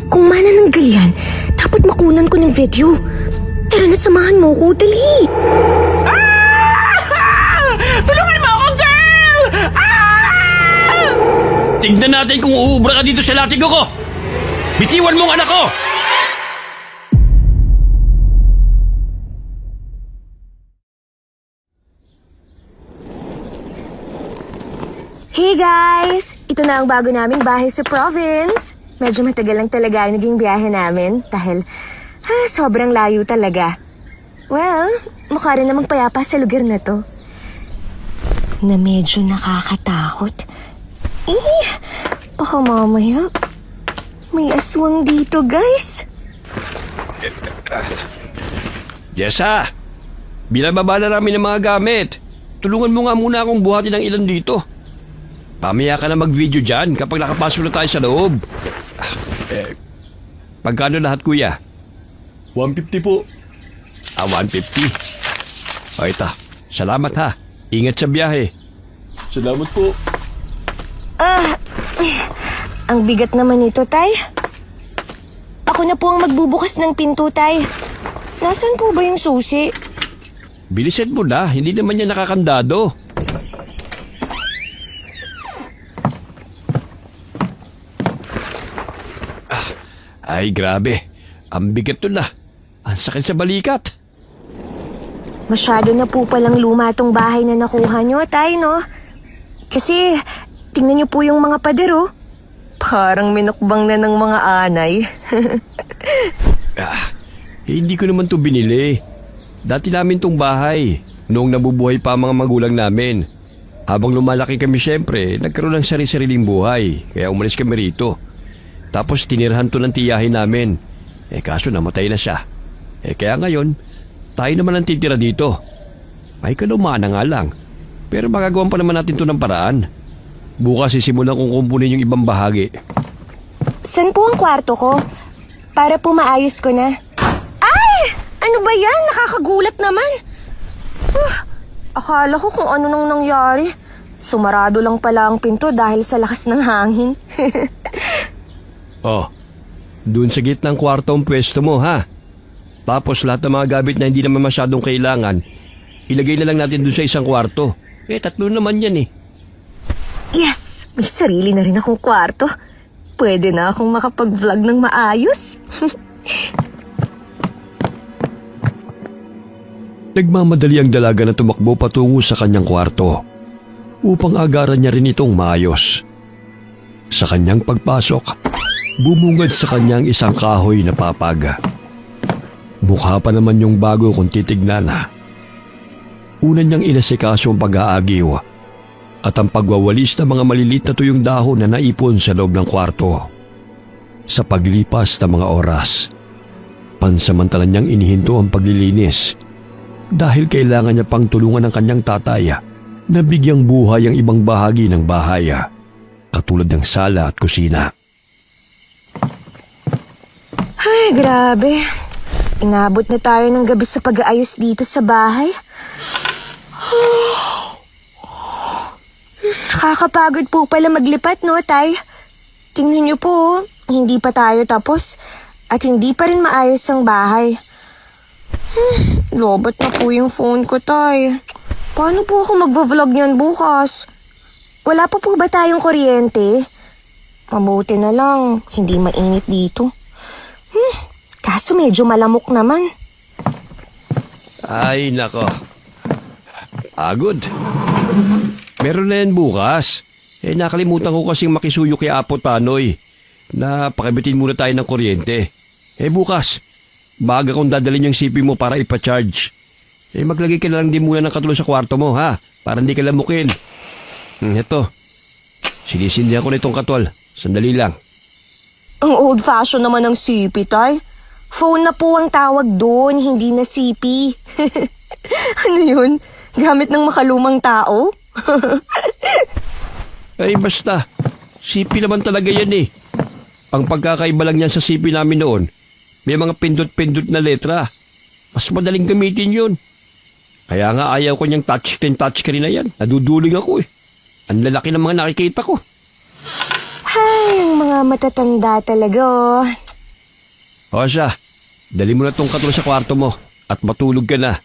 Kung manananggal yan, dapat makunan ko ng video. Tara na, samahan mo ko, dali. Tulungan mo ako, girl! Tignan natin kung uubra ka dito sa latigo ko! Bitiwan mo ang anak ko! Hey guys! Ito na ang bago naming bahay sa province. Medyo matagal lang talaga ang naging biyahe namin dahil sobrang layo talaga. Well, mukha rin namang payapa sa lugar na to. Na medyo nakakatakot. Baka mamaya may aswang dito, guys. Jessa! Binababa na namin ng mga gamit. Tulungan mo nga muna akong buhatin ng ilan dito. Pamaya ka na mag-video dyan kapag nakapasok na tayo sa loob. Pagkano lahat, kuya? 150 po. 150. O ito, salamat ha. Ingat sa biyahe. Salamat po. Ang bigat naman ito, Tay. Ako na po ang magbubukas ng pinto, Tay. Nasaan po ba yung susi? Bilisan mo na, hindi naman yan nakakandado. Ay, grabe. Ang bigat to na. Ang sakit sa balikat. Masyado na po palang luma tong bahay na nakuha nyo, Tay, no? Kasi, tingnan nyo po yung mga pader, oh. Parang minukbang na ng mga anay. Hindi ko naman to binili. Dati namin tong bahay. Noong nabubuhay pa ang mga magulang namin. Habang lumalaki kami syempre, nagkaroon ng sarili-sariling buhay. Kaya umalis kami rito. Tapos tinirhan to ng tiyahin namin. Kaso namatay na siya. Kaya ngayon, tayo naman ang titira dito. May kalumana nga lang. Pero magagawan pa naman natin to ng paraan. Bukas sisimulan kong kumpunin yung ibang bahagi. Saan po ang kwarto ko? Para po maayos ko na. Ay! Ano ba yan? Nakakagulat naman. Akala ko kung ano nang nangyari. Sumarado lang pala ang pinto dahil sa lakas ng hangin. Dun sa gitnang kwarto ang pwesto mo, ha? Tapos lahat ng mga gamit na hindi naman masyadong kailangan, ilagay na lang natin dun sa isang kwarto. Tatlo naman yan eh. Yes! May sarili na rin akong kwarto. Pwede na akong makapag-vlog ng maayos. Nagmamadali ang dalaga na tumakbo patungo sa kanyang kwarto upang agaran niya rin itong maayos. Sa kanyang pagpasok, bumungad sa kanyang isang kahoy na papag. Mukha pa naman yung bago kung titignan na. Una niyang inasikaso ang pag-aagiw at ang pagwawalis ng mga malilit na tuyong dahon na naipon sa loob ng kwarto. Sa paglipas ng mga oras, pansamantalan niyang inihinto ang paglilinis dahil kailangan niya pang tulungan ng kanyang tatay na bigyang buhay ang ibang bahagi ng bahay, katulad ng sala at kusina. Ay, grabe. Inabot na tayo ng gabi sa pag-aayos dito sa bahay. Nakakapagod po pala maglipat, no, Tay? Tingnan niyo po, hindi pa tayo tapos at hindi pa rin maayos ang bahay. Lobat na po yung phone ko, Tay. Paano po ako magva-vlog niyan bukas? Wala pa po ba tayong kuryente? Mabuti na lang, hindi mainit dito. Kaso medyo malamok naman. Ay, nako. Pagod. Meron na yan bukas. Nakalimutan ko kasing makisuyo kay Apo Tanoy na pakibitin muna tayo ng kuryente. Bukas, maaga kong dadalhin yung CP mo para ipa-charge. Maglagay ka na lang din muna ng katulo sa kwarto mo, ha? Para hindi ka lamukin. Ito. Sinisindihan ko na itong katwal. Sandali lang. Ang old-fashioned naman ng CP, Tay. Phone na po ang tawag doon, hindi na CP. Ano yun? Gamit ng makalumang tao? Basta. CP naman talaga yan eh. Ang pagkakaiba lang yan sa CP namin noon, may mga pindot-pindot na letra. Mas madaling gamitin yun. Kaya nga ayaw ko niyang touchscreen na yan. Naduduling ako eh. Ang lalaki ng mga nakikita ko. Ay, ang mga matatanda talaga, oh. O siya, dali mo na tong katulong sa kwarto mo at matulog ka na.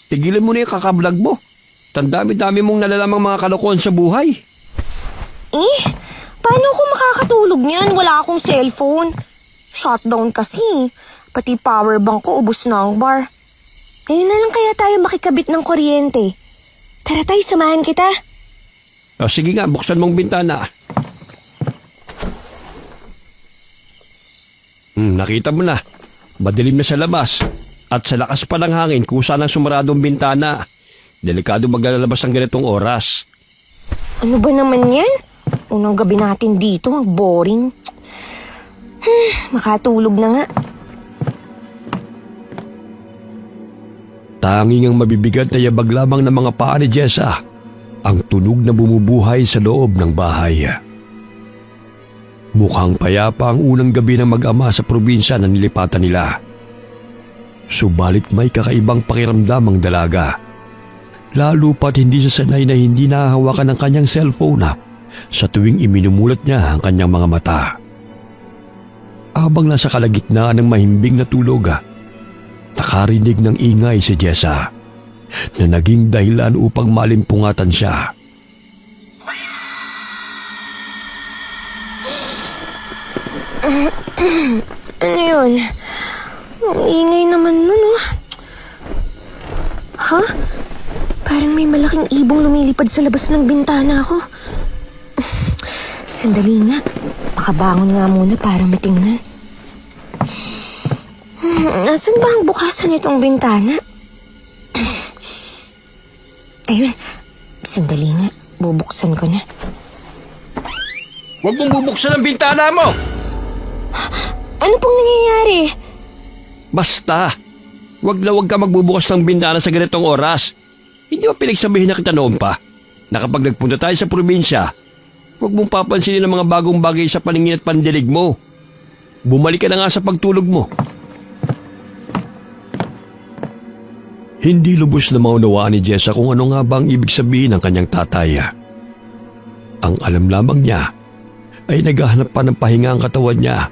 Tigilan mo na yung kakablog mo. Tandami-dami mong nalalamang mga kalokohan sa buhay. Eh, paano ako makakatulog niyan? Wala akong cellphone. Shutdown kasi. Pati power bank ko ubos na ang bar. Ngayon na lang kaya tayo makikabit ng kuryente. Tara tayo, samahan kita. O sige nga, buksan mong bintana. Nakita mo na. Madilim na sa labas. At sa lakas pa ng hangin kung saan ang sumaradong bintana. Delikado maglalabas ng ganitong oras. Ano ba naman yan? Unang gabi natin dito, ang boring. Makatulog na nga. Tanging ang mabibigat na yabag lamang ng mga paa ni Jessa ang tunog na bumubuhay sa loob ng bahay. Mukhang payapa ang unang gabi ng mag-ama sa probinsya na nilipatan nila. Subalit may kakaibang pakiramdam ang dalaga. Lalo pat hindi siya sanay na hindi nahahawakan ng kanyang cellphone sa tuwing iminumulat niya ang kanyang mga mata. Habang nasa kalagitnaan ng mahimbing na tulog, nakarinig ng ingay si Jessa na naging dahilan upang malimpungatan siya. Ano yun? Ang ingay naman nun, oh. Ha? Parang may malaking ibong lumilipad sa labas ng bintana ko. Sandali nga. Makabangon nga muna para matingnan. Nasaan ba ang bukasan nitong bintana? Ayun. Sandali nga. Bubuksan ko na. Huwag mong bubuksan ang bintana mo! Ano pong nangyayari? Basta, huwag ka magbubukas ng bintana sa ganitong oras. Hindi ba pinagsabihin na kita noon pa na kapag nagpunta tayo sa probinsya, huwag mong papansinin ang mga bagong bagay sa paningin at pandinig mo. Bumalik ka na nga sa pagtulog mo. Hindi lubos na maunawaan ni Jessa kung ano nga ba ang ibig sabihin ng kanyang tatay. Ang alam lamang niya ay naghahanap pa ng pahinga ang katawan niya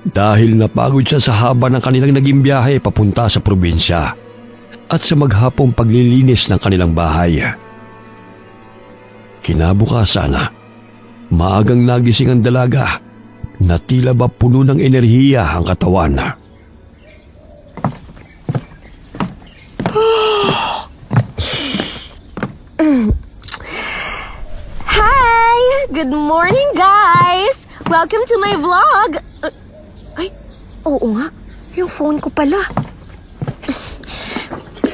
dahil napagod siya sa haba ng kanilang naging biyahe papunta sa probinsya at sa maghapong paglilinis ng kanilang bahay. Kinabukasan, maagang nagising ang dalaga na tila ba puno ng enerhiya ang katawan. Hi! Good morning, guys! Welcome to my vlog! Ay, oo nga. Yung phone ko pala.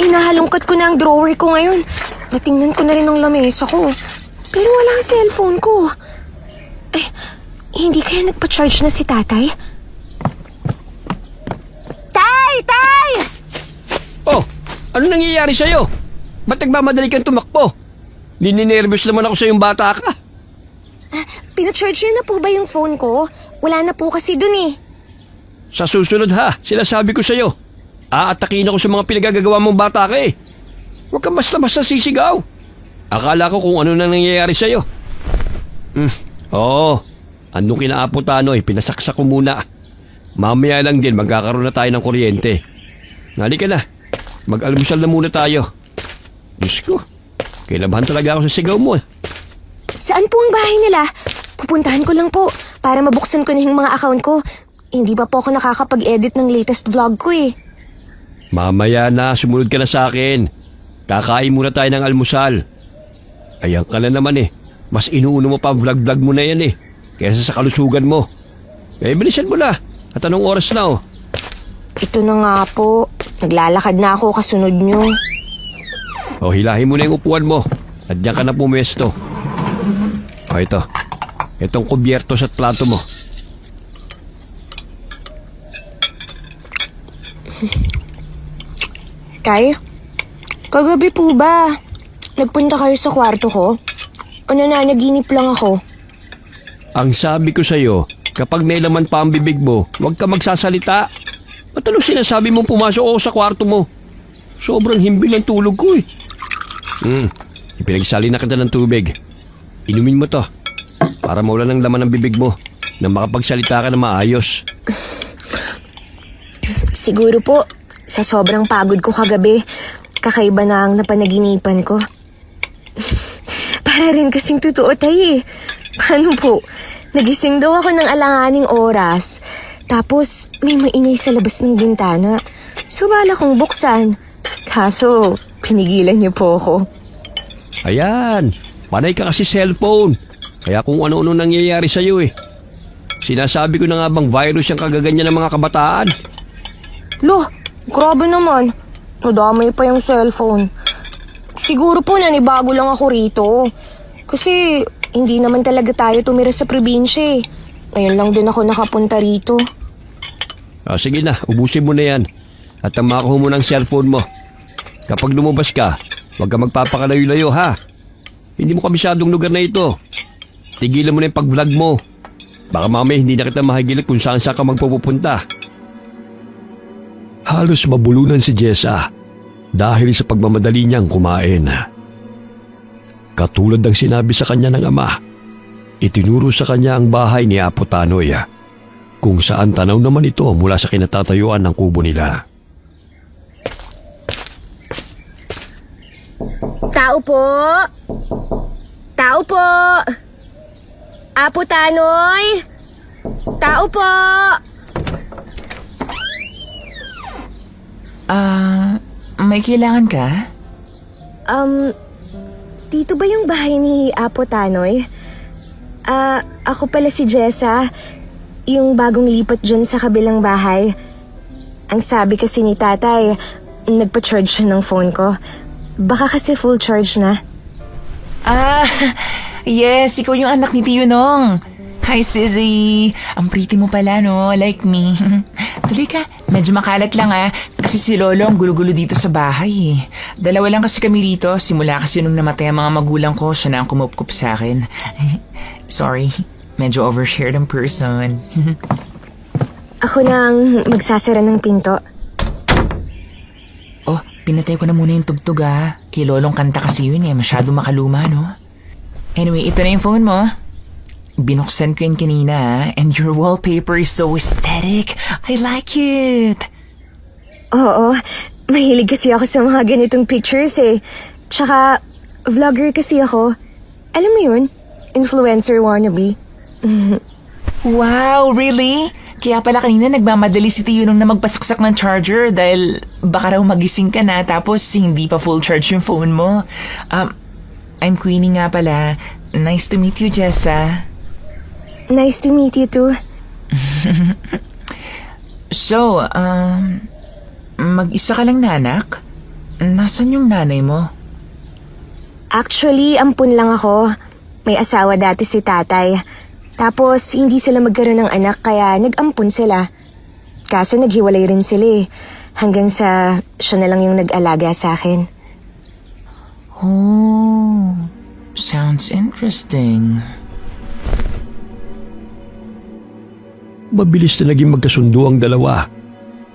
Inahalungkat ko na ang drawer ko ngayon. Natingnan ko na rin ang lamesa ko. Pero wala ang cellphone ko. Ay, hindi kaya nagpa-charge na si tatay? Tay! Tay! Oh, ano nangyayari sa'yo? Ba't nagmamadali kang tumakbo? Nininervyos naman ako sa yung bata ka. Pina-charge niyo na po ba yung phone ko? Wala na po kasi dun eh. Sa susunod ha, sinasabi ko sa'yo. Aatakin ako sa mga pinagagagawa mong bata ka eh. Huwag ka basta-basta sisigaw. Akala ko kung ano na nangyayari sa'yo. Oo, andong kinaaputan pinasaksak ko muna. Mamaya lang din magkakaroon na tayo ng kuryente. Halika na, mag-almusal na muna tayo. Diyos ko, kailabahan talaga ako sa sigaw mo eh. Saan po ang bahay nila? Pupuntahan ko lang po para mabuksan ko na yung mga account ko. Hindi pa po ako nakakapag-edit ng latest vlog ko eh. Mamaya na, sumunod ka na sa akin. Kakain muna tayo ng almusal. Ayan ka na naman eh. Mas inuuno mo pa ang vlog-vlog mo na yan eh. Kaysa sa kalusugan mo. Eh, bilisan mo na. At anong oras na Ito na nga po. Naglalakad na ako kasunod nyo. O, hilahin mo na yung upuan mo. At diyan ka na pumesto. O, ito. Itong kubyerto sa plato mo. Tay, kagabi po ba nagpunta kayo sa kwarto ko? O nananaginip lang ako? Ang sabi ko sa'yo, kapag may laman pa ang bibig mo, huwag ka magsasalita. Ba't anong sinasabi mong pumasok ako sa kwarto mo? Sobrang himbing ang tulog ko eh. Ipinagsali na kita ng tubig. Inumin mo to para mawala ng laman ng bibig mo. na makapagsalita ka na maayos. Siguro po, sa sobrang pagod ko kagabi, kakaiba na ang napanaginipan ko. Para rin kasing totoo tayo eh. Paano po? Nagising daw ako ng alanganing oras. Tapos may maingay sa labas ng bintana. Subala kong buksan. Kaso, pinigilan niyo po ako. Ayan, panay ka kasi cellphone. Kaya kung ano-ano nangyayari sa'yo eh. Sinasabi ko na nga bang virus yung kagaganyan ng mga kabataan? Loh, grabe naman. Nadamay pa yung cellphone. Siguro po nanibago lang ako rito. Kasi hindi naman talaga tayo tumira sa probinsya eh. Ngayon lang din ako nakapunta rito. Sige na, ubusin mo na yan. At tamakuha mo ng cellphone mo. Kapag lumabas ka, huwag ka magpapakalayo-layo ha. Hindi mo kabisadong lugar na ito. Tigilan mo na yung pag-vlog mo. Baka mamaya hindi na kita mahigilit kung saan ka magpupunta. Halos mabulunan si Jessa dahil sa pagmamadali niyang kumain. Katulad ng sinabi sa kanya ng ama, itinuro sa kanya ang bahay ni Apo Tanoy, kung saan tanaw naman ito mula sa kinatatayuan ng kubo nila. Tao po! Tao po! Apo Tanoy! Tao po! May kailangan ka? Dito ba yung bahay ni Apo Tanoy? Ako pala si Jessa, yung bagong lipat dyan sa kabilang bahay. Ang sabi kasi ni tatay, nagpa-charge siya ng phone ko. Baka kasi full charge na. Yes, ikaw yung anak ni Tio Nong. Hi, Sizzy. Ang pretty mo pala, no? Like me. Tuloy ka. Medyo makalat lang, kasi si Lolo ang gulo-gulo dito sa bahay, eh. Dalawa lang kasi kami rito. Simula kasi nung namatay ang mga magulang ko, siya na ang kumupkup sa akin. Sorry, medyo overshared ang person. Ako nang magsasara ng pinto. Oh, pinatay ko na muna yung tugtog, Kay Lolong kanta kasi yun, masyado makaluma, no? Anyway, ito na yung phone mo. Binuksan ko yun kanina, and your wallpaper is so aesthetic. I like it. Oo, mahilig kasi ako sa mga ganitong pictures eh. Tsaka, vlogger kasi ako. Alam mo yun? Influencer wannabe. Wow, really? Kaya pala kanina nagmamadali si Tio nung na magpasaksak ng charger dahil baka raw magising ka na tapos hindi pa full charge yung phone mo. I'm Queenie nga pala. Nice to meet you, Jessa. Nice to meet you too. So, mag-isa ka lang na, anak? Nasaan yung nanay mo? Actually, ampun lang ako. May asawa dati si tatay. Tapos, hindi sila magkaroon ng anak kaya nag-ampun sila. Kaso naghiwalay rin sila eh. Hanggang sa siya na lang yung nag-alaga sa akin. Oh, sounds interesting. Mabilis na naging magkasundo ang dalawa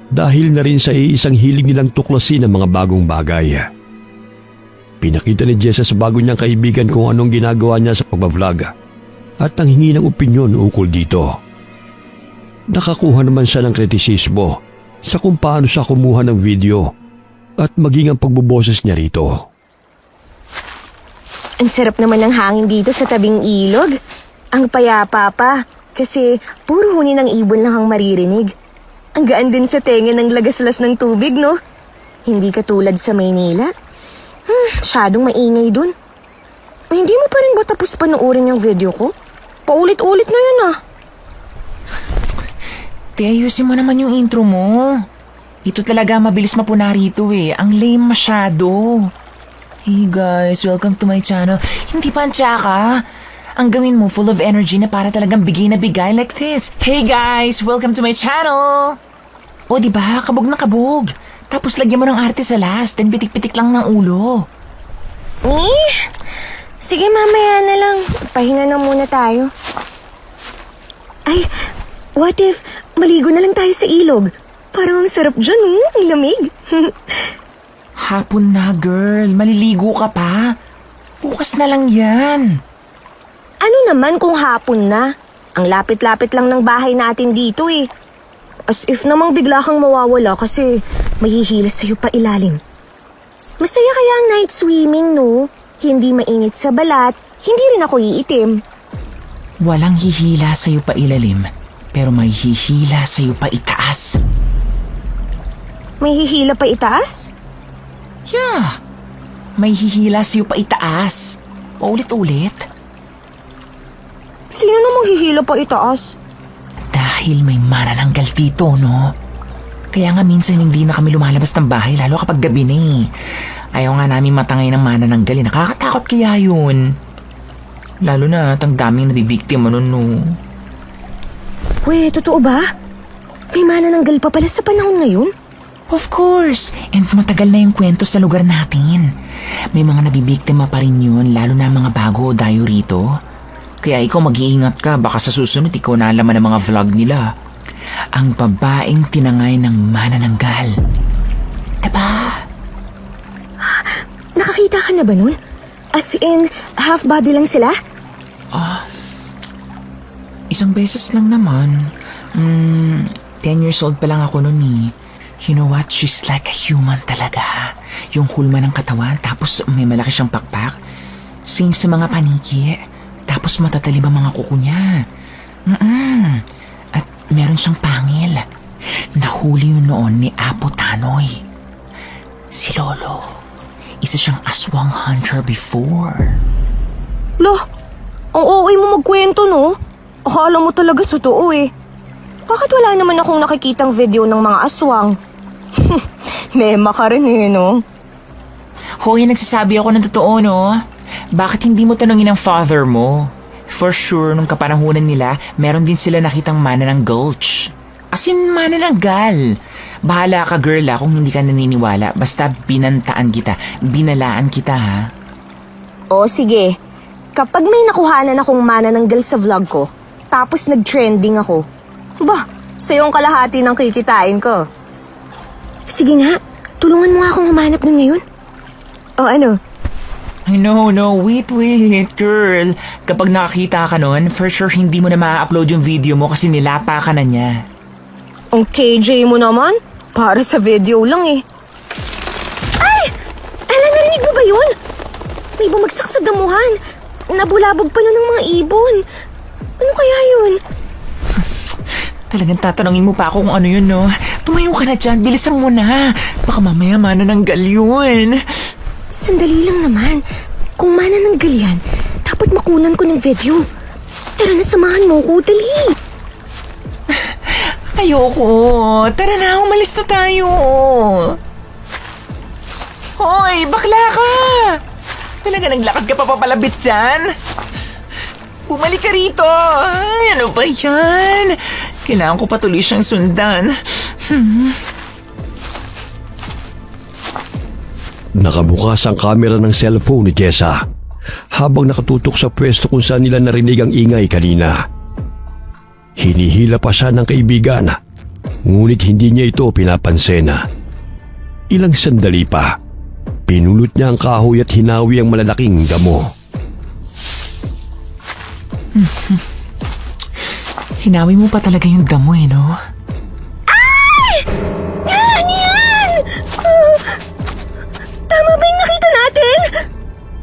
dahil na rin sa iisang hilig nilang tuklasin ang mga bagong bagay. Pinakita ni Jessa sa bago niyang kaibigan kung anong ginagawa niya sa pagbablog at nanghingi ng opinyon ukol dito. Nakakuha naman siya ng kritisismo sa kung paano siya kumuha ng video at maging ang pagbuboses niya rito. Ang sarap naman ng hangin dito sa tabing ilog. Ang payapa pa. Kasi puro huni ng ibon lang ang maririnig. Ang gaan din sa tenga ng lagaslas ng tubig, no? Hindi katulad sa Maynila. Masyadong maingay dun. Hindi mo pa rin ba tapos panoorin yung video ko? Paulit-ulit na yan, Te, ayusin mo naman yung intro mo. Ito talaga mabilis mapuna rito eh. Ang lame masyado. Hey guys, welcome to my channel. Hindi pa ang tsaka. Ang gawin mo full of energy na para talagang bigay na bigay like this. Hey guys, welcome to my channel. O diba, kabog na kabog. Tapos lagyan mo ng arte sa last, then pitik-pitik lang ng ulo. Sige, mamaya na lang. Pahinga na muna tayo. Ay, what if maligo na lang tayo sa ilog? Parang ang sarap dyan, ang lamig. Hapon na, girl. Maliligo ka pa. Bukas na lang yan. Ano naman kung hapon na? Ang lapit-lapit lang ng bahay natin dito eh. As if namang bigla kang mawawala kasi mahihilas sa'yo pa ilalim. Masaya kaya ang night swimming, no? Hindi mainit sa balat, hindi rin ako iitim. Walang hihila sa'yo pa ilalim, pero may hihila sa'yo pa itaas. May hihila pa itaas? Yeah, may hihila sa'yo pa itaas. Paulit-ulit. Sino namang hihila pa itaas? Dahil may manananggal dito, no? Kaya nga minsan hindi na kami lumalabas ng bahay, lalo kapag gabi na eh. Ayaw nga namin matangay ng manananggal eh. Nakakatakot kaya yun. Lalo na at ang daming nabibiktima nun, no? Weh, totoo ba? May manananggal pa pala sa panahon ngayon? Of course! And matagal na yung kwento sa lugar natin. May mga nabibiktima pa rin yun, lalo na mga bago o dayo rito. Kaya ikaw mag-iingat ka, baka sa susunod ikaw na alaman ng mga vlog nila. Ang babaeng tinangay ng manananggal. Diba? Nakakita ka na ba nun? As in, half body lang sila? Isang beses lang naman. 10 years old pa lang ako nun eh. You know what? She's like a human talaga. Yung hulma ng katawan, tapos may malaki siyang pakpak. Same sa mga paniki. Tapos matatalim ang mga kuko niya. At meron siyang pangil. Nahuli yun noon ni Apo Tanoy. Si Lolo. Isa siyang aswang hunter before. Loh, ang OA mo magkwento, no? Akala mo talaga totoo eh. Bakit wala naman akong nakikitang video ng mga aswang? Mema ka rin eh, no? Hoy, nagsasabi ako ng totoo, no? Bakit hindi mo tanungin ang father mo? For sure, nung kapanahunan nila, meron din sila nakitang mana ng gulch. As in, mana ng gal. Bahala ka, girl, kung hindi ka naniniwala. Basta binantaan kita. Binalaan kita, ha? O sige, kapag may nakuhanan akong manananggal sa vlog ko, tapos nag-trending ako, bah, sa'yo ang kalahati ng kikitain ko. Sige nga, tulungan mo nga akong humanap nun ngayon. O ano? Ay, no, wait, girl. Kapag nakakita ka nun, for sure hindi mo na ma-upload yung video mo kasi nilapa ka na niya. Ang KJ mo naman? Para sa video lang eh. Ay! Ala, narinig mo ba yun? May bumagsak sa damuhan. Nabulabog pa nun ng mga ibon. Ano kaya yun? Talagang tatanungin mo pa ako kung ano yun, no? Tumayo ka na dyan, bilisan mo na. Baka mamaya manananggal yun. Sandali lang naman. Kung manananggal yan, dapat makunan ko ng video. Tara na, samahan mo ko, dali. Ayoko. Tara na, umalis na tayo. Hoy, bakla ka! Talaga naglakad ka pa papalabit dyan? Bumalik ka rito. Ay, ano ba yan? Kailangan ko patuloy siyang sundan. Nakabukas ang kamera ng cellphone ni Jessa habang nakatutok sa pwesto kung saan nila narinig ang ingay kanina. Hinihila pa siya ng kaibigan, ngunit hindi niya ito pinapansin. Ilang sandali pa, pinulot niya ang kahoy at hinawi ang malalaking damo. Hinawi mo pa talaga yung damo eh, no? Ano yan? Tama ba yung nakita natin?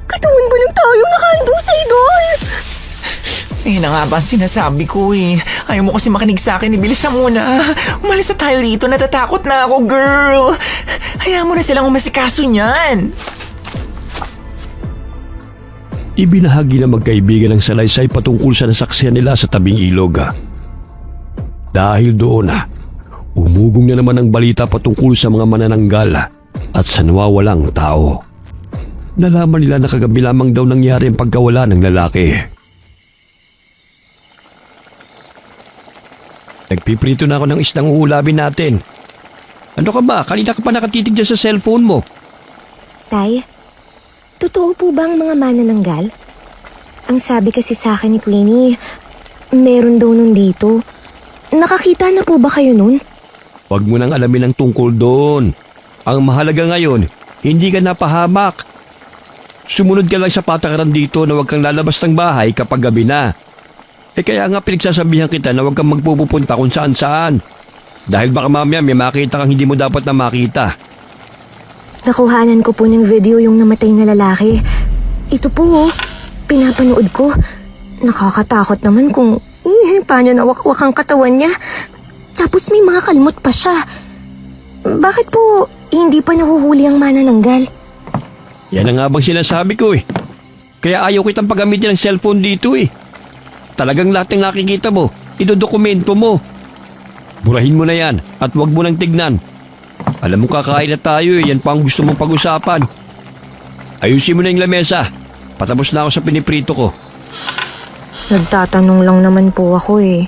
Katawan ba ng tayong nakahandusay doon? Ayun na nga ba ang sinasabi ko eh. Ayaw mo kasi makinig sa akin, ibilisan mo na. Umalis na tayo rito, natatakot na ako, girl. Hayaan mo na silang umasikaso niyan. Ibinahagi na magkaibigan ng salaysay patungkol sa nasaksihan nila sa tabing ilog. Dahil doon, umugong na naman ang balita patungkol sa mga manananggal at sa nawawalang tao. Nalaman nila na kagabi lamang daw nangyari ang pagkawala ng lalaki. Nagpiprito na ako ng isdang uulabin natin. Ano ka ba? Kanina ka pa nakatitig dyan sa cellphone mo. Tay, totoo po ba ang mga manananggal? Ang sabi kasi sa akin ni Queenie, meron daw nun dito. Nakakita na po ba kayo nun? Huwag mo nang alamin ang tungkol doon. Ang mahalaga ngayon, hindi ka napahamak. Sumunod ka lang sa patakaran dito na huwag kang lalabas ng bahay kapag gabi na. Kaya nga pinagsasabihan kita na huwag kang magpupunta kung saan saan. Dahil baka mamaya may makita kang hindi mo dapat na makita. Nakuhanan ko po ng video yung namatay na lalaki. Ito po, pinapanood ko. Nakakatakot naman kung paano nawakwak ang katawan niya. Tapos may mga kalmot pa siya. Bakit po hindi pa nahuhuli ang manananggal? Yan ang nga bang sinasabi ko eh. Kaya ayaw kitang paggamitin ng cellphone dito eh. Talagang lahat ng nakikita mo, idodokumento mo. Burahin mo na yan at huwag mo nang tignan. Alam mo kakain na tayo eh, yan pa ang gusto mong pag-usapan. Ayusin mo na yung lamesa. Patapos na ako sa piniprito ko. Nagtatanong lang naman po ako eh.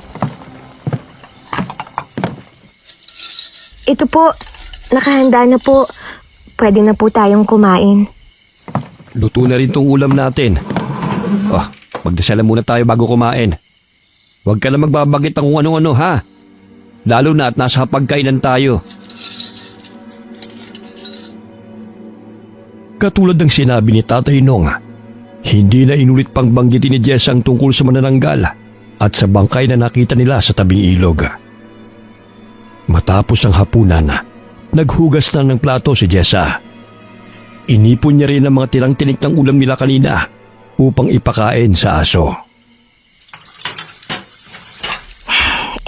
Ito po, nakahanda na po. Pwede na po tayong kumain. Luto na rin tong ulam natin. Magdasal muna tayo bago kumain. Huwag ka na magbabagit ang kung ano-ano ha. Lalo na at nasa pagkainan tayo. Katulad ng sinabi ni Tatay Nong, hindi na inulit pang banggitin ni Jess ang tungkol sa manananggal at sa bangkay na nakita nila sa tabing ilog. Matapos ang hapunan, naghugas na ng plato si Jessa. Inipon niya rin ang mga tirang tinik ng ulam nila kanina upang ipakain sa aso.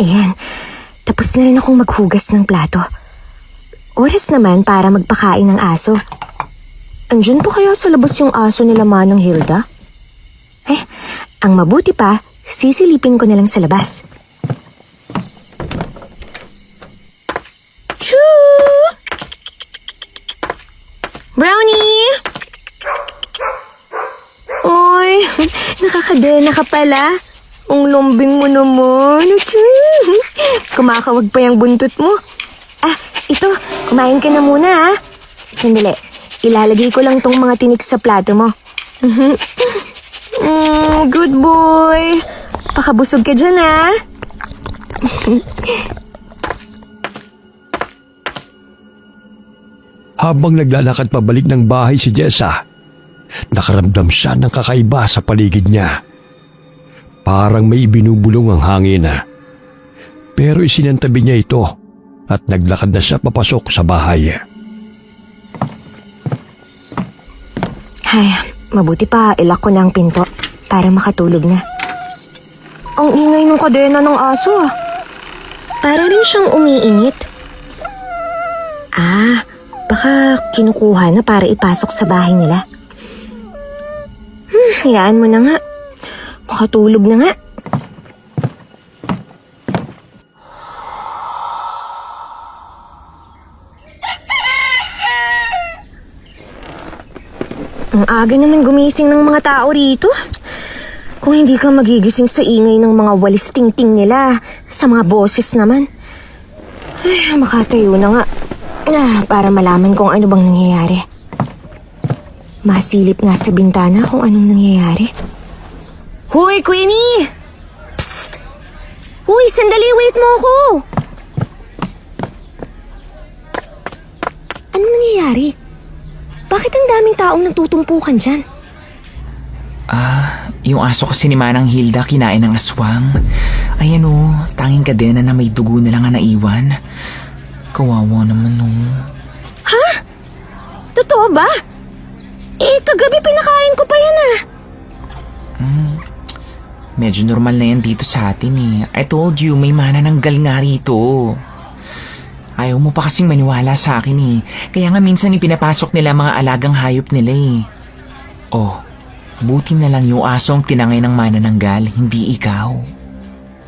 Ayan, tapos na rin akong maghugas ng plato. Oras naman para magpakain ng aso. Andyan po kaya sa labas yung aso nila Manang Hilda? Ang mabuti pa, sisilipin ko na lang sa labas. Choo! Brownie! Oy, nakakadena ka pala. Ang lombing mo naman. Kumakawag pa yung buntot mo. Ito, kumain ka na muna Sandali, ilalagay ko lang tong mga tinik sa plato mo. Good boy. Pakabusog ka dyan Habang naglalakad pabalik ng bahay si Jessa, nakaramdam siya ng kakaiba sa paligid niya. Parang may binubulong ang hangin. Pero isinantabi niya ito at naglakad na siya papasok sa bahay. Ay, mabuti pa ilak ko na ang pinto para makatulog na. Ang ingay ng kadena ng aso Para rin siyang umiinit. Baka kinukuha na para ipasok sa bahay nila. Hayaan mo na nga. Makatulog na nga. Ang aga naman gumising ng mga tao rito. Kung hindi ka magigising sa ingay ng mga walis ting-ting nila, sa mga boses naman. Makatayo na nga. Para malaman kung ano bang nangyayari. Masilip nga sa bintana kung anong nangyayari. Hoy, Queenie! Psst! Hoy, sandali, wait mo ako! Anong nangyayari? Bakit ang daming taong nagtutumpukan dyan? Yung aso kasi ni Manang Hilda kinain ng aswang. Ayan tanging kadena na may dugo na lang ang naiwan. Kawawa naman Ha? Totoo ba? Kagabi pinakain ko pa yan Medyo normal na yan dito sa atin I told you, may manananggal nga rito. Ayaw mo pa kasing maniwala sa akin Kaya nga minsan ipinapasok nila mga alagang hayop nila buti na lang yung asong tinangay ng manananggal, hindi ikaw.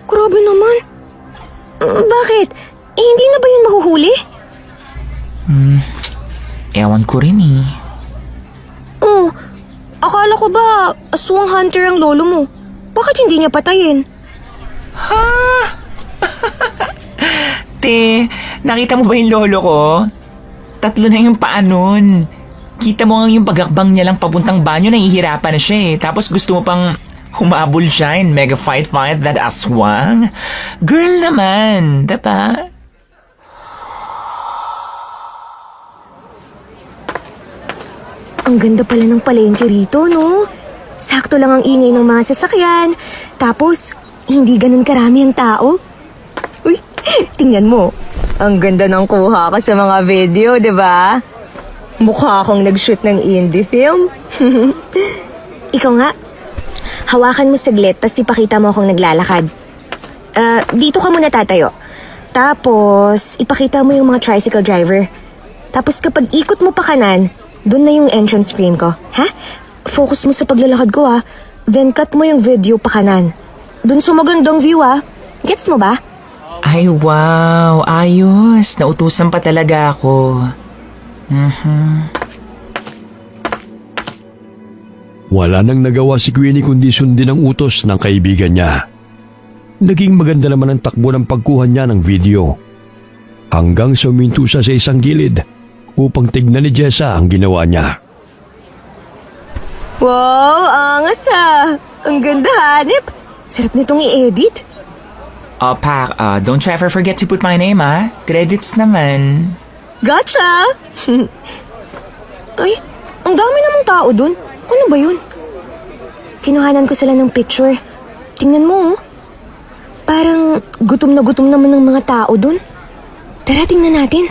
Grabe naman. Bakit? Hindi na ba yun mahuhuli? Ewan ko rin Akala ko ba aswang hunter ang lolo mo? Bakit hindi niya patayin? Te, nakita mo ba yung lolo ko? 3 na yung paa nun. Kita mo nga yung pagakbang niya lang papuntang banyo, nahihirapan na siya Tapos gusto mo pang humabol siya and mega fight that aswang? Girl naman, diba? Ang ganda pala ng palengke rito, no? Sakto lang ang ingay ng mga sasakyan. Tapos, hindi ganun karami ang tao. Uy, tingnan mo. Ang ganda ng kuha ko sa mga video, di ba? Mukha akong nag-shoot ng indie film. Ikaw nga, hawakan mo saglit, tas ipakita mo akong naglalakad. Dito ka muna tatayo. Tapos, ipakita mo yung mga tricycle driver. Tapos kapag ikot mo pa kanan, dun na yung entrance frame ko. Ha? Focus mo sa paglalakad ko Then cut mo yung video pa kanan. Dun sa magandang view Gets mo ba? Ay, wow. Ayos. Nautusan pa talaga ako. Wala nang nagawa si Queenie kundi sundin ang utos ng kaibigan niya. Naging maganda naman ang takbo ng pagkuha niya ng video. Hanggang sa uminto siya sa isang gilid upang tignan ni Jessa ang ginawa niya. Wow, angas Ang ganda hanip. Sarap nitong i-edit. Pak, don't you ever forget to put my name, Credits naman. Gotcha! Ay, ang dami namang tao dun. Ano ba yun? Kinuhanan ko sila ng picture. Tingnan mo, Parang gutom na naman ng mga tao dun. Tara, tingnan natin.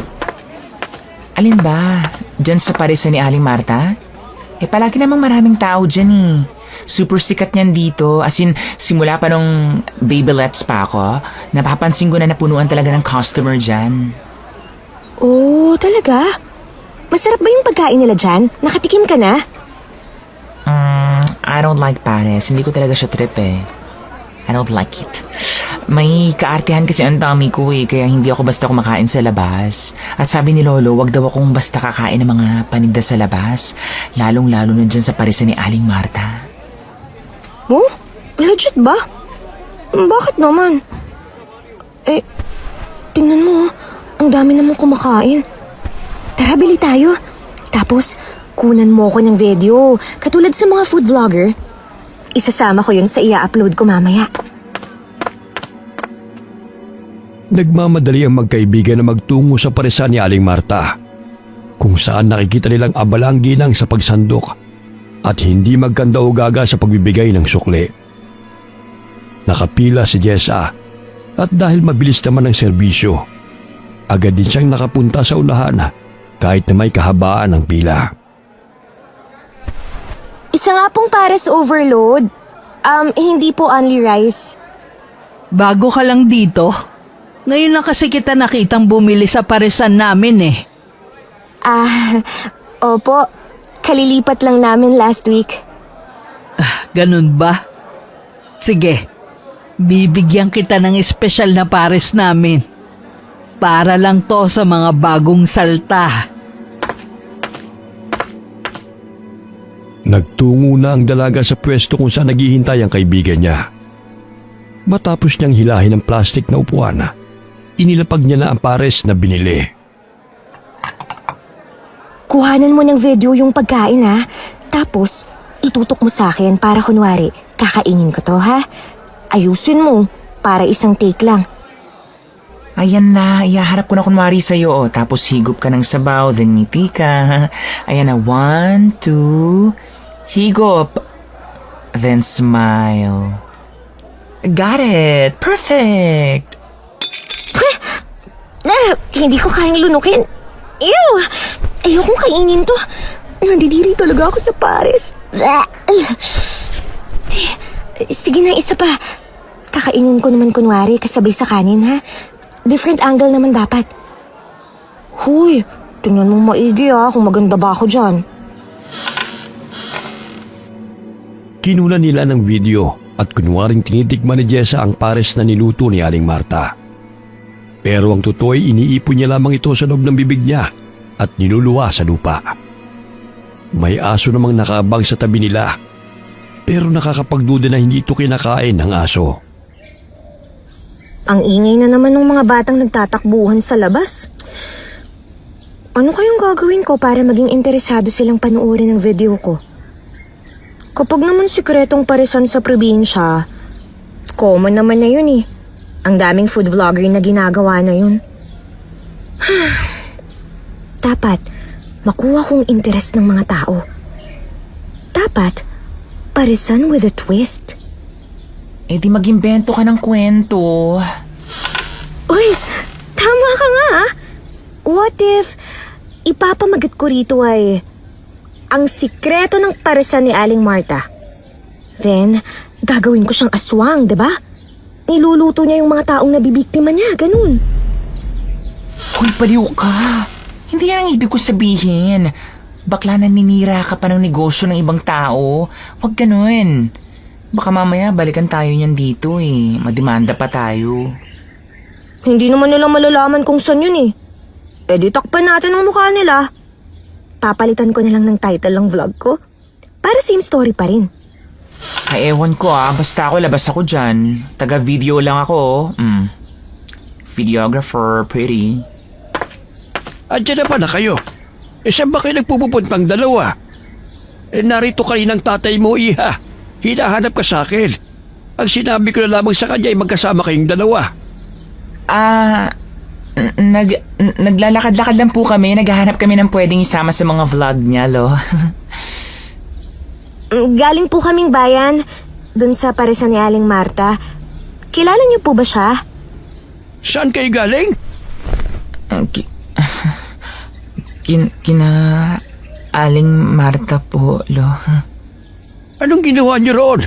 Alin ba? Diyan sa parisan ni Aling Marta? Palagi namang maraming tao dyan Super sikat niyan dito. As in, simula pa nung Babylets pa ako, napapansin ko na napunuan talaga ng customer dyan. Oh, talaga? Masarap ba yung pagkain nila dyan? Nakatikim ka na? I don't like pares. Hindi ko talaga siya trip I don't like it. May kaartehan kasi ang dami ko kaya hindi ako basta kumakain sa labas. At sabi ni Lolo, wag daw akong basta kakain ng mga paninda sa labas. Lalong-lalo na dyan sa parisan ni Aling Marta. Oh? Legit ba? Bakit naman? Tingnan mo, ang dami namang kumakain. Tara, bili tayo. Tapos, kunan mo ko ng video. Katulad sa mga food vlogger. Isasama ko yun sa i-upload ko mamaya. Nagmamadali ang magkaibigan na magtungo sa parisan ni Aling Marta, kung saan nakikita nilang abala ang ginang sa pagsandok at hindi magkanda-ugaga sa pagbibigay ng sukli. Nakapila si Jessa at dahil mabilis naman ang serbisyo, agad din siyang nakapunta sa unahan kahit na may kahabaan ng pila. Isa nga pong pares overload. Hindi po only rice. Bago ka lang dito? Ngayon lang kasi kita nakitang bumili sa parisan namin Opo. Kalilipat lang namin last week. Ganun ba? Sige, bibigyan kita ng espesyal na pares namin. Para lang to sa mga bagong salta. Nagtungo na ang dalaga sa pwesto kung saan naghihintay ang kaibigan niya. Matapos niyang hilahin ang plastik na upuan, inilapag niya na ang pares na binili. Kuhanan mo ng video yung pagkain Tapos, itutok mo sa akin para kunwari, kakainin ko to Ayusin mo, para isang take lang. Ayan na, ihaharap ko na kunwari sa'yo tapos higup ka ng sabaw, then ngiti ka. Ayan na, 1, 2, higup. Then smile. Got it! Perfect! Hindi ko kayang lunukin. Ew! Ayokong kainin to. Nandidiri talaga ako sa pares. Sige na, isa pa. Kakainin ko naman kunwari kasabay sa kanin Different angle naman dapat. Huy, tingnan mo maigi kung maganda ba ako dyan. Kinunan nila ng video at kunwaring tinitikman ni Jessa ang pares na niluto ni Aling Marta. Pero ang totoo ay iniipon niya lamang ito sa loob ng bibig niya at niluluwa sa lupa. May aso namang nakaabang sa tabi nila, pero nakakapagduda na hindi ito kinakain ng aso. Ang ingay na naman ng mga batang nagtatakbuhan sa labas. Ano kayang gagawin ko para maging interesado silang panuorin ng video ko? Kapag naman sikretong parisan sa probinsya, common naman na yun Ang daming food vlogger na ginagawa na yun. Dapat, makuha kong interest ng mga tao. Dapat, parisan with a twist. Eh di mag-imbento ka ng kwento. Uy, tama ka nga ah. What if ipapamagat ko rito ay ang sikreto ng paresan ni Aling Marta? Then, gagawin ko siyang aswang, diba? Niluluto niya yung mga taong nabibiktima niya, ganun. Hoy, baliw ka. Hindi yan ang ibig ko sabihin. Bakla naninira ka pa ng negosyo ng ibang tao. Huwag ganun. Baka mamaya balikan tayo niyan dito eh. Mademanda pa tayo. Hindi naman nila malalaman kung saan yun eh. E di takpan natin ang mukha nila. Papalitan ko na lang ng title ng vlog ko. Para same story pa rin. Ay, ewan ko ah. Basta ako, labas ako dyan. Taga-video lang ako. Videographer, pretty. Andiyan na ba na kayo? Saan ba kayo nagpupupuntang dalawa? Narito kaninang tatay mo, iha. Hinahanap ka sa akin. Ang sinabi ko na lamang sa kanya ay magkasama kayong dalawa. Naglalakad-lakad lang po kami. Naghahanap kami ng pwedeng isama sa mga vlog niya, lo. Galing po kaming bayan, dun sa paresan ni Aling Marta. Kilala niyo po ba siya? Saan kayo galing? Kina Aling Marta po, lo. Anong ginawa niyo roon?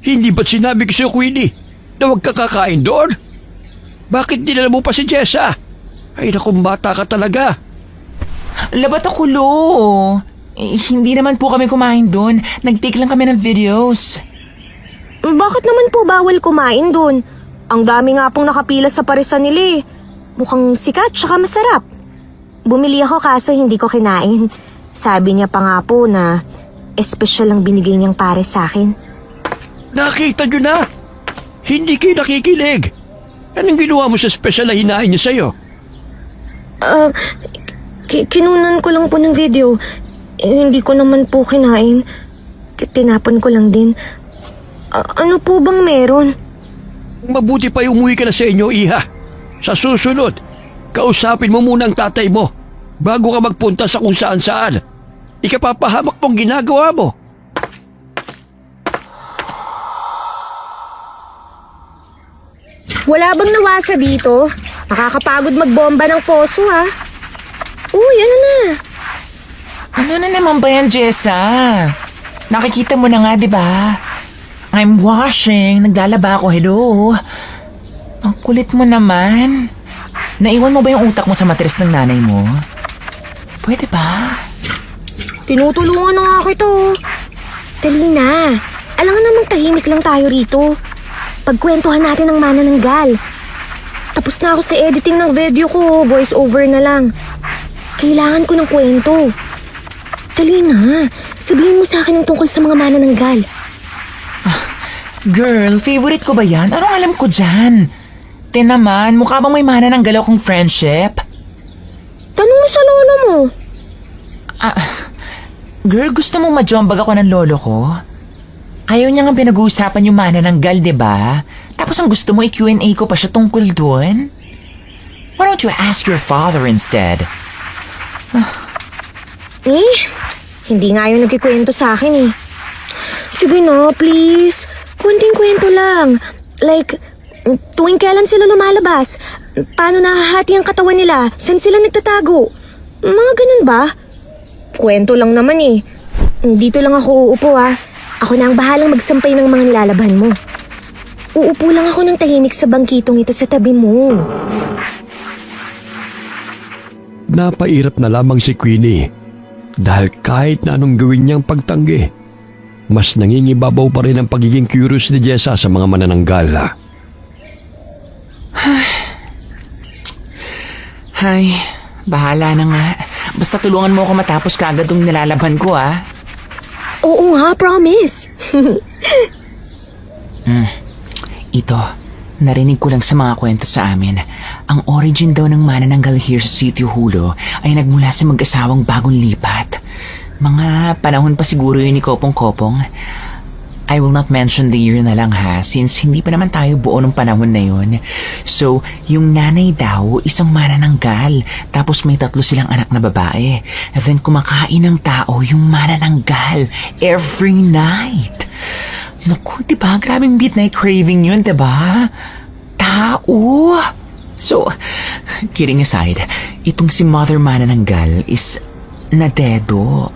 Hindi ba't sinabi ko sa'yo, Queenie, na huwag ka kakain doon? Bakit dinala mo pa si Jessa? Ay, nakong bata ka talaga. Labat ako, lo. Hindi naman po kami kumain doon. Nag-take lang kami ng videos. Bakit naman po bawal kumain dun? Ang dami nga pong nakapila sa paresan nila eh. Mukhang sikat tsaka masarap. Bumili ako kaso hindi ko kinain. Sabi niya pa nga po na espesyal ang binigay niyang pares sa akin. Nakita niyo na? Hindi kayo nakikinig. Anong ginawa mo sa espesyal na hinain niya sa'yo? Kinunan ko lang po ng video. Hindi ko naman po kinain. Tinapon ko lang din. Ano po bang meron? Mabuti pa umuwi ka na sa inyo, iha. Sa susunod, kausapin mo muna ang tatay mo bago ka magpunta sa kung saan-saan. Ikapapahamak mong ginagawa mo. Wala bang nawasa dito? Nakakapagod magbomba ng poso ha. Uy, ano na? Ano na naman ba yan, Jessa? Nakikita mo na nga, di ba? I'm washing. Naglalaba ako, hello. Ang kulit mo naman. Naiwan mo ba yung utak mo sa matres ng nanay mo? Pwede ba? Tinutulungan na nga kita oh. Dali na. Alangan namang tahimik lang tayo rito. Pagkwentuhan natin ang manananggal. Tapos na ako sa editing ng video ko. Voice over na lang. Kailangan ko ng kwento. Dali na. Sabihin mo sa akin ang tungkol sa mga manananggal. Girl, favorite ko ba yan? Anong alam ko dyan? Ten naman, mukha bang may manananggal akong friendship? Tanong mo sa lolo mo. Girl, gusto mong majombag ako ng lolo ko? Ayaw niya nga pinag-uusapan yung manananggal, diba? Tapos ang gusto mo i-Q&A ko pa siya tungkol doon? Why don't you ask your father instead? Hindi nga yung nagkikwento sa akin eh. Sige na, please. Kunting kwento lang. Like, tuwing kailan sila lumalabas? Paano nahahati ang katawan nila? Saan sila nagtatago? Mga ganun ba? Kwento lang naman eh. Dito lang ako uupo ah. Ako na ang bahalang magsampay ng mga nilalaban mo. Uupo lang ako ng tahimik sa bangkitong ito sa tabi mo. Napairap na lamang si Queenie dahil kahit na anong gawin niyang pagtanggi, mas nangingibabaw pa rin ang pagiging curious ni Jessa sa mga manananggal. Hay, bahala na nga. Basta tulungan mo ako matapos kaagad yung nilalaban ko ah. Oo nga, promise. Ito, narinig ko lang sa mga kwento sa amin. Ang origin daw ng manananggal here sa Sitio Hulo ay nagmula sa mag-asawang bagong lipat. Mga panahon pa siguro yun ni Kopong-Kopong. I will not mention the year na lang ha, since hindi pa naman tayo buo ng panahon na yun. So, yung nanay daw, isang manananggal, tapos may 3 silang anak na babae. And then kumakain ng tao yung manananggal every night. Naku, diba? Grabing midnight craving yun, diba? Tao. So, kidding aside, itong si Mother Manananggal is nadedo.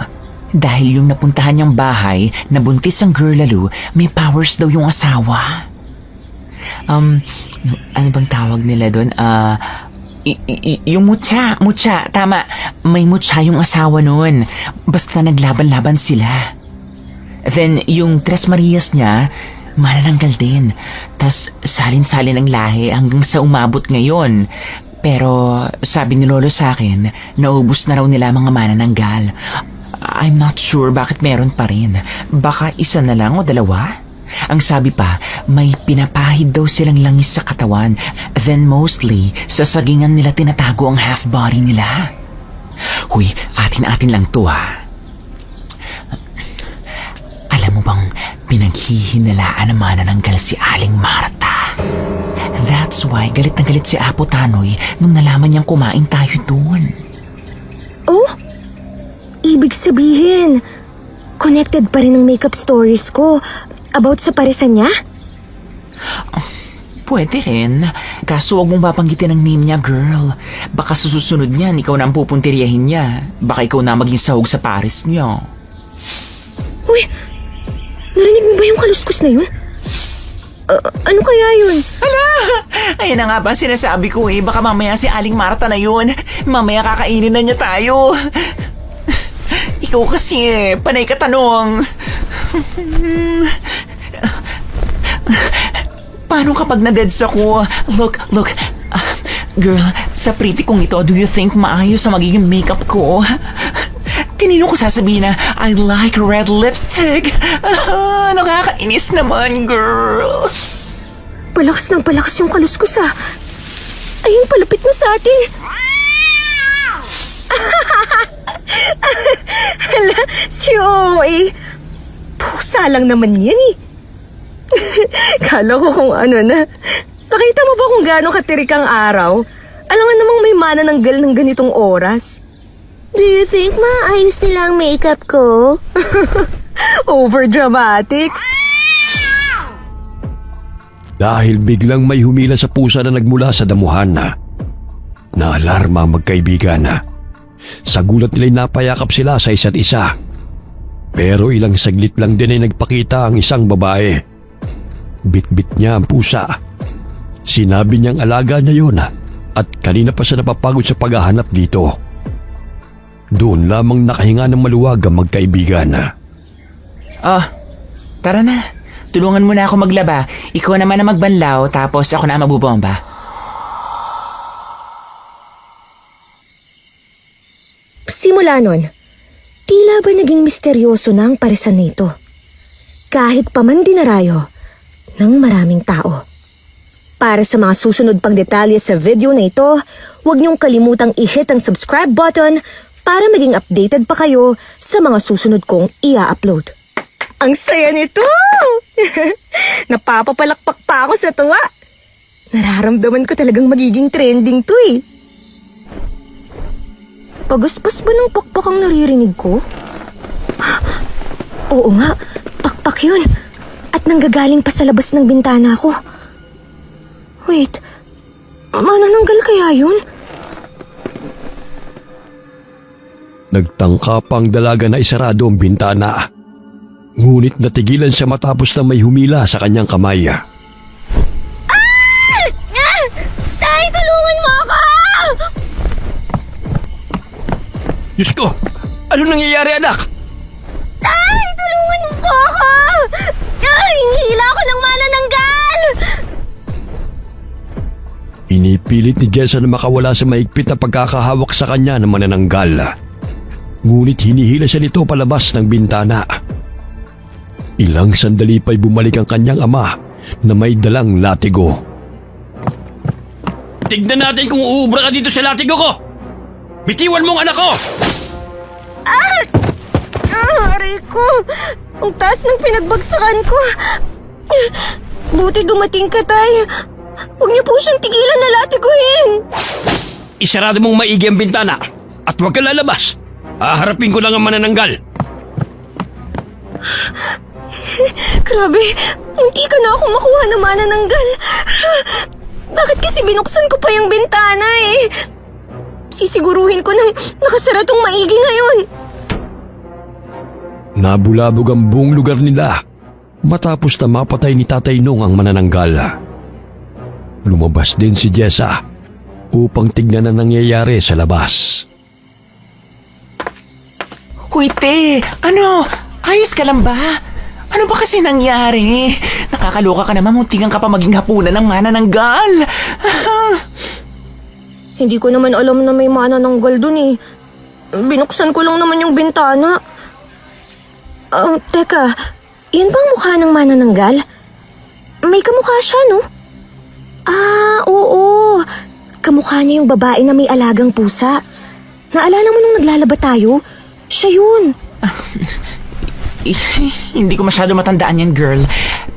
Dahil yung napuntahan niyang bahay na buntis ang girl lalo, may powers daw yung asawa. Ano bang tawag nila doon? Yung mutya, tama. May mutya yung asawa nun. Basta naglaban-laban sila. Then, yung Tres Marias niya, manananggal din. Tas salin-salin ang lahi hanggang sa umabot ngayon. Pero sabi ni Lolo sa akin, naubos na raw nila mga manananggal. I'm not sure bakit meron pa rin. Baka isa na lang o dalawa? Ang sabi pa, may pinapahid daw silang langis sa katawan. Then mostly, sa sagingan nila tinatago ang half-body nila. Huy, atin-atin lang to ha. Alam mo bang pinaghihinalaan ng manananggal si Aling Marta? That's why galit na galit si Apo Tanoy nung nalaman niyang kumain tayo doon. Oh? Ibig sabihin, connected pa rin ang makeup stories ko about sa paresan niya? Pwede rin. Kaso huwag mong babanggitin ang name niya, girl. Baka sa susunod niyan, ikaw na ang pupuntiryahin niya. Baka ikaw na maging sahog sa pares niya. Uy, narinig mo ba yung kaluskos na yun? Ano kaya yun? Ayan na nga ba sinasabi ko eh. Baka mamaya si Aling Marta na yun. Mamaya kakainin na niya tayo. Ikaw kasi panay ka tanong. Paano kapag na-deads ako? Look. Girl, sa pretty kong ito, do you think maayos sa magiging makeup ko? Kanino ko sasabihin na, I like red lipstick? Nakakainis naman, girl. Palakas ng palakas yung kaluskos ah. Ayun, palapit na sa atin. Hala, si OA. Pusa lang naman yan eh. Kala ko kung ano na. Nakita mo ba kung gaano katirik ang araw? Alangan namang may manananggal ng ganitong oras. Do you think maayos nila ang makeup ko? Overdramatic. Dahil biglang may humila sa pusa na nagmula sa damuhan na. Naalarma ang magkaibigan na. Sa gulat nila'y napayakap sila sa isa't isa. Pero ilang saglit lang din ay nagpakita ang isang babae. Bit-bit niya ang pusa. Sinabi niyang alaga niya yun at kanina pa siya napapagod sa paghahanap dito. Doon lamang nakahinga ng maluwag ang magkaibigan na. Tara na. Tulungan mo na ako maglaba. Ikaw naman na magbanlaw tapos ako na magbubomba. Simula nun, tila ba naging misteryoso na ang paresan nito? Kahit pa man dinarayo ng maraming tao. Para sa mga susunod pang detalye sa video na ito, huwag niyong kalimutang i-hit ang subscribe button para maging updated pa kayo sa mga susunod kong ia-upload. Ang saya nito! Napapapalakpak pa ako sa tuwa. Nararamdaman ko talagang magiging trending to eh. Pagaspas ba ng pakpak ang naririnig ko? Oo nga, pakpak yun. At nanggagaling pa sa labas ng bintana ko. Wait, manananggal kaya yun? Nagtangka pang dalaga na isarado ang bintana. Ngunit natigilan siya matapos na may humila sa kanyang kamay. Tay, tulungan mo ako! Diyos ko! Ano nangyayari, anak? Tay, tulungan mo po ako! Hinihila ako ng manananggal! Pinipilit ni Jessa na makawala sa maigpit na pagkakahawak sa kanya ng manananggal. Ngunit hinihila siya nito palabas ng bintana. Ilang sandali pa'y bumalik ang kanyang ama na may dalang latigo. Tignan natin kung uubra ka dito sa latigo ko! Bitiwan mong anak ko! Aray ko! Ang taas ng pinagbagsakan ko! Buti dumating ka, Tay. Huwag niyo po siyang tigilan na latiguhin! Isarado mong maigi ang bintana at huwag ka lalabas. Haharapin ko lang ang manananggal. Grabe, munti ka na ako makuha ng manananggal. Bakit kasi binuksan ko pa yung bintana eh? Sisiguruhin ko nang nakasara tong maigi ngayon. Nabulabog ang buong lugar nila matapos na mapatay ni Tatay Nong ang manananggal. Lumabas din si Jessa upang tignan ang nangyayari sa labas. Hoy, te! Ano? Ayos ka lang ba? Ano ba kasi nangyari? Nakakaloka ka naman, muntikan ka pa maging hapunan ng manananggal. Hindi ko naman alam na may manananggal dun eh. Binuksan ko lang naman yung bintana. Teka, yan bang mukha ng manananggal? May kamukha siya, no? Oo. Kamukha niya yung babae na may alagang pusa. Naalala mo nung naglalaba tayo? Siya yun. Hindi ko masyado matandaan yan, girl.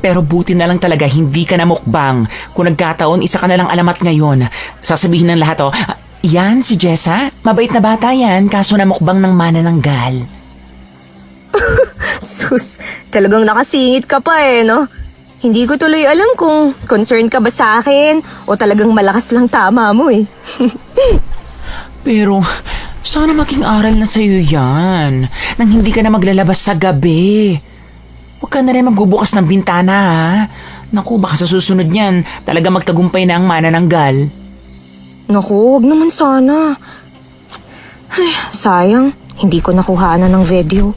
Pero buti na lang talaga hindi ka na mukbang. Kung nagkataon, isa ka na lang alamat ngayon. Sasabihin ng lahat, yan si Jessa. Mabait na bata yan, kaso na mukbang ng manananggal. Sus, talagang nakasingit ka pa eh, no? Hindi ko tuloy alam kung concern ka ba sa akin o talagang malakas lang tama mo eh. Pero sana maging aral na sa'yo yan. Nang hindi ka na maglalabas sa gabi. Huwag ka na rin magbubukas ng bintana, ha? Naku, baka sa susunod yan, talaga magtagumpay na ang manananggal. Naku, wag naman sana. Ay, sayang, hindi ko nakuhanan ng video.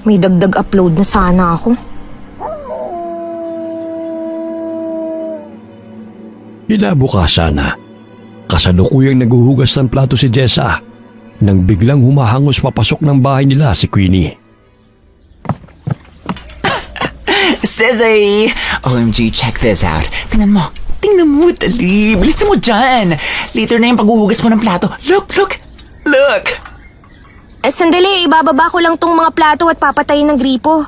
May dagdag upload na sana ako. Kinabukasan na, kasalukuyang naguhugas ng plato si Jessa nang biglang humahangos papasok ng bahay nila si Queenie. Sezay! OMG, check this out. Tingnan mo, dali. Bilisan mo dyan. Later na yung paghuhugas mo ng plato. Look! Sandali, ibababa ko lang tong mga plato at papatayin ng gripo.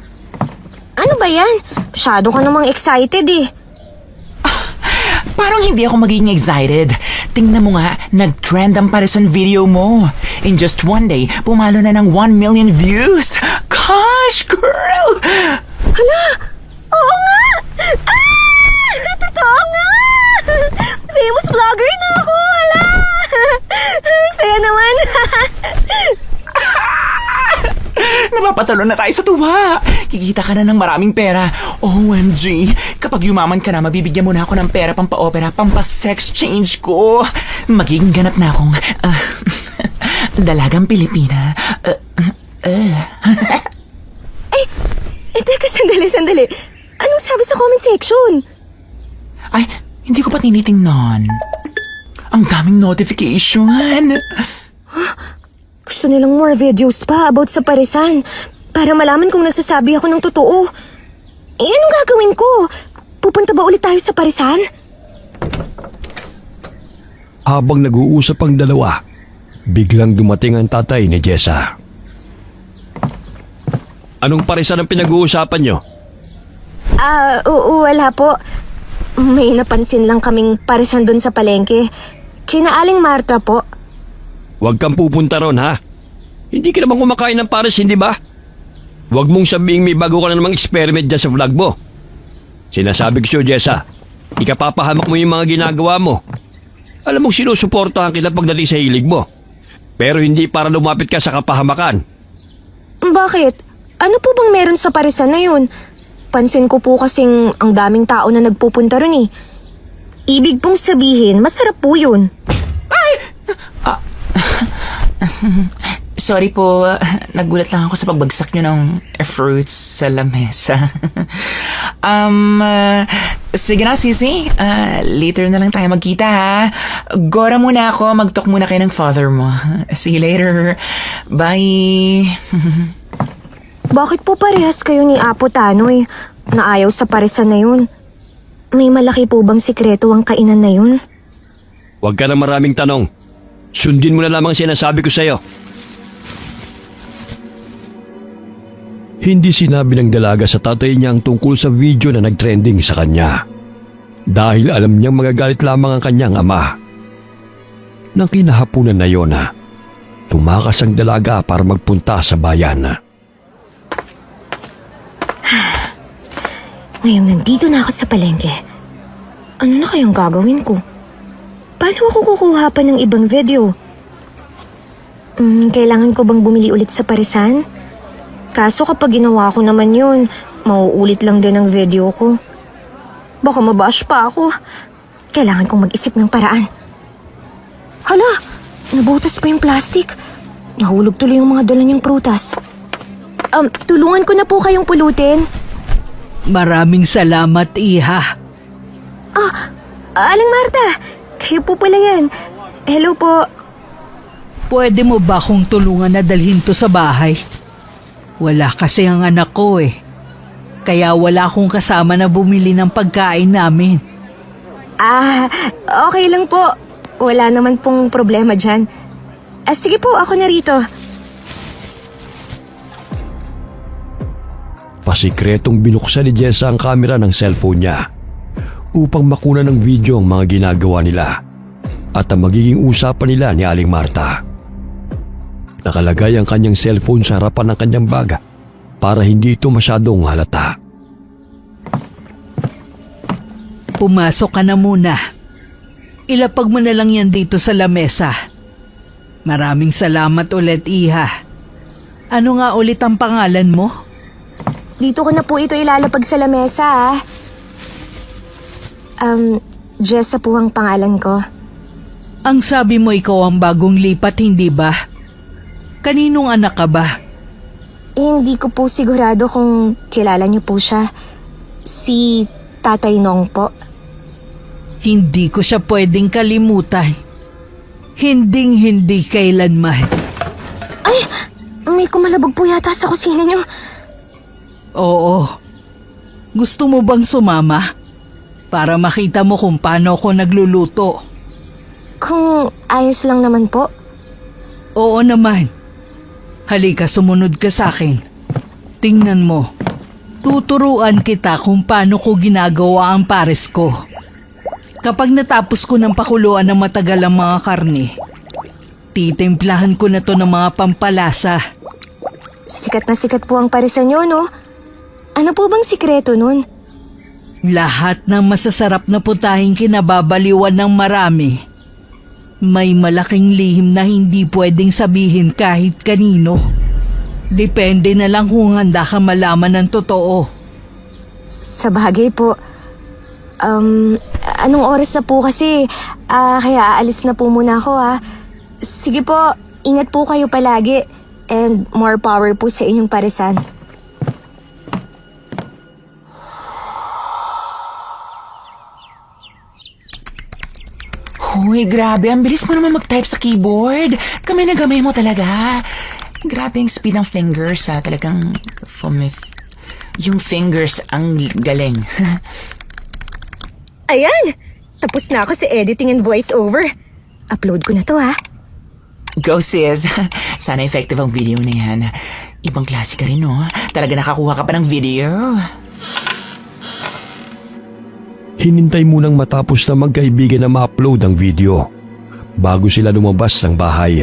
Ano ba yan? Masyado ka namang excited eh. Parang hindi ako magiging excited. Tingnan mo nga, nag-trend ang Parisan video mo. In just one day, pumalo na ng 1 million views. Gosh, girl! Hala! Oo nga! Totoo nga! Famous vlogger na ako! Hala! Ang saya naman! Napapatalo na tayo sa tuwa. Kikita ka na ng maraming pera. OMG, kapag yumaman ka na, mabibigyan mo na ako ng pera pampa-opera, pampa-sex change ko. Magiging ganap na akong dalagang Pilipina. Teka, sandali. Anong sabi sa comment section? Ay, hindi ko pa tinitingnan. Ang daming notification. Gusto nilang more videos pa about sa Parisan para malaman kung nagsasabi ako ng totoo. Anong gagawin ko? Pupunta ba ulit tayo sa Parisan? Habang nag-uusap ang dalawa, biglang dumating ang tatay ni Jessa. Anong parisan ang pinag-uusapan nyo? Wala po. May napansin lang kaming Parisan doon sa palengke. Kina Aling Marta po. Huwag kang pupunta ron, ha? Hindi ka naman kumakain ng pares, hindi ba? Huwag mong sabihing may bago ka na namang experiment dyan sa vlog mo. Sinasabi ko sa'yo, Jessa, ikapapahamak mo yung mga ginagawa mo. Alam mong sinusuportahan kita pagdating sa hilig mo. Pero hindi para lumapit ka sa kapahamakan. Bakit? Ano po bang meron sa Parisan na yun? Pansin ko po kasing ang daming tao na nagpupunta ron eh. Ibig pong sabihin, masarap po yun. Sorry po, nagulat lang ako sa pagbagsak nyo ng fruits sa lamesa. Sige na, Sisi. Later na lang tayo magkita, ha? Gora muna ako, mag-talk muna kayo ng father mo. See you later. Bye. Bakit po parehas kayo ni Apo Tanoy na ayaw sa Parisan na yun? May malaki po bang sikreto ang kainan na yun? Huwag ka na maraming tanong. Sundin mo na lamang sinasabi ko sa'yo. Hindi sinabi ng dalaga sa tatay niya ang tungkol sa video na nag-trending sa kanya. Dahil alam niyang magagalit lamang ang kanyang ama. Nang kinahapunan na yon, tumakas ang dalaga para magpunta sa bayan. Ngayong nandito na ako sa palengke, ano na kayang gagawin ko? Paano ako kukuha pa ng ibang video? Kailangan ko bang bumili ulit sa parisan? Kaso kapag ginawa ko naman yun, mauulit lang din ang video ko. Baka mabash pa ako. Kailangan kong mag-isip ng paraan. Hala! Nabutas pa yung plastic. Nahulog tuloy yung mga dala niyang prutas. Tulungan ko na po kayong pulutin. Maraming salamat, Iha. Aling Marta! Kayo po pala yan. Hello po. Pwede mo ba akong tulungan na dalhin to sa bahay? Wala kasi ang anak ko eh. Kaya wala akong kasama na bumili ng pagkain namin. Okay lang po. Wala naman pong problema dyan. Sige po, ako na rito. Pasikretong binuksan ni Jessa ang kamera ng cellphone niya upang makuna ng video ang mga ginagawa nila at ang magiging usapan nila ni Aling Marta. Nakalagay ang kanyang cellphone sa harapan ng kanyang bag para hindi ito masyadong halata. Pumasok ka na muna. Ilapag mo na lang yan dito sa lamesa. Maraming salamat ulit, Iha. Ano nga ulit ang pangalan mo? Dito ko na po ito ilalapag sa lamesa, ah. Jessa po ang pangalan ko. Ang sabi mo ikaw ang bagong lipat, hindi ba? Kaninong anak ka ba? Hindi ko po sigurado kung kilala niyo po siya. Si Tatay Nong po. Hindi ko siya pwedeng kalimutan. Hinding-hindi kailanman. Ay! May kumalabog po yata sa kusina niyo. Oo. Gusto mo bang sumama? Para makita mo kung paano ako nagluluto. Kung ayos lang naman po. Oo naman. Halika, sumunod ka sa akin. Tingnan mo. Tuturuan kita kung paano ko ginagawa ang pares ko. Kapag natapos ko ng pakuluan ng matagal ang mga karne, titimplahan ko na to ng mga pampalasa. Sikat na sikat po ang parisan niyo, no? Ano po bang sikreto nun? Lahat ng masasarap na putahing kinababaliwan ng marami. May malaking lihim na hindi pwedeng sabihin kahit kanino. Depende na lang kung handa ka malaman ng totoo. Sa bagay po. Anong oras na po kasi? Kaya aalis na po muna ako, ha? Sige po, ingat po kayo palagi. And more power po sa inyong parisan. Uy, grabe. Ang bilis mo naman mag-type sa keyboard. Kamay na gamay mo talaga. Grabe ang speed ng fingers, ha. Talagang yung fingers ang galing. Ayan! Tapos na ako sa editing and voice-over. Upload ko na to, ha? Go, sis. Sana effective ang video na yan. Ibang klase ka rin, no? Talaga nakakuha ka pa ng video. Hinintay munang matapos na magkaibigan na ma-upload ang video bago sila lumabas ng bahay.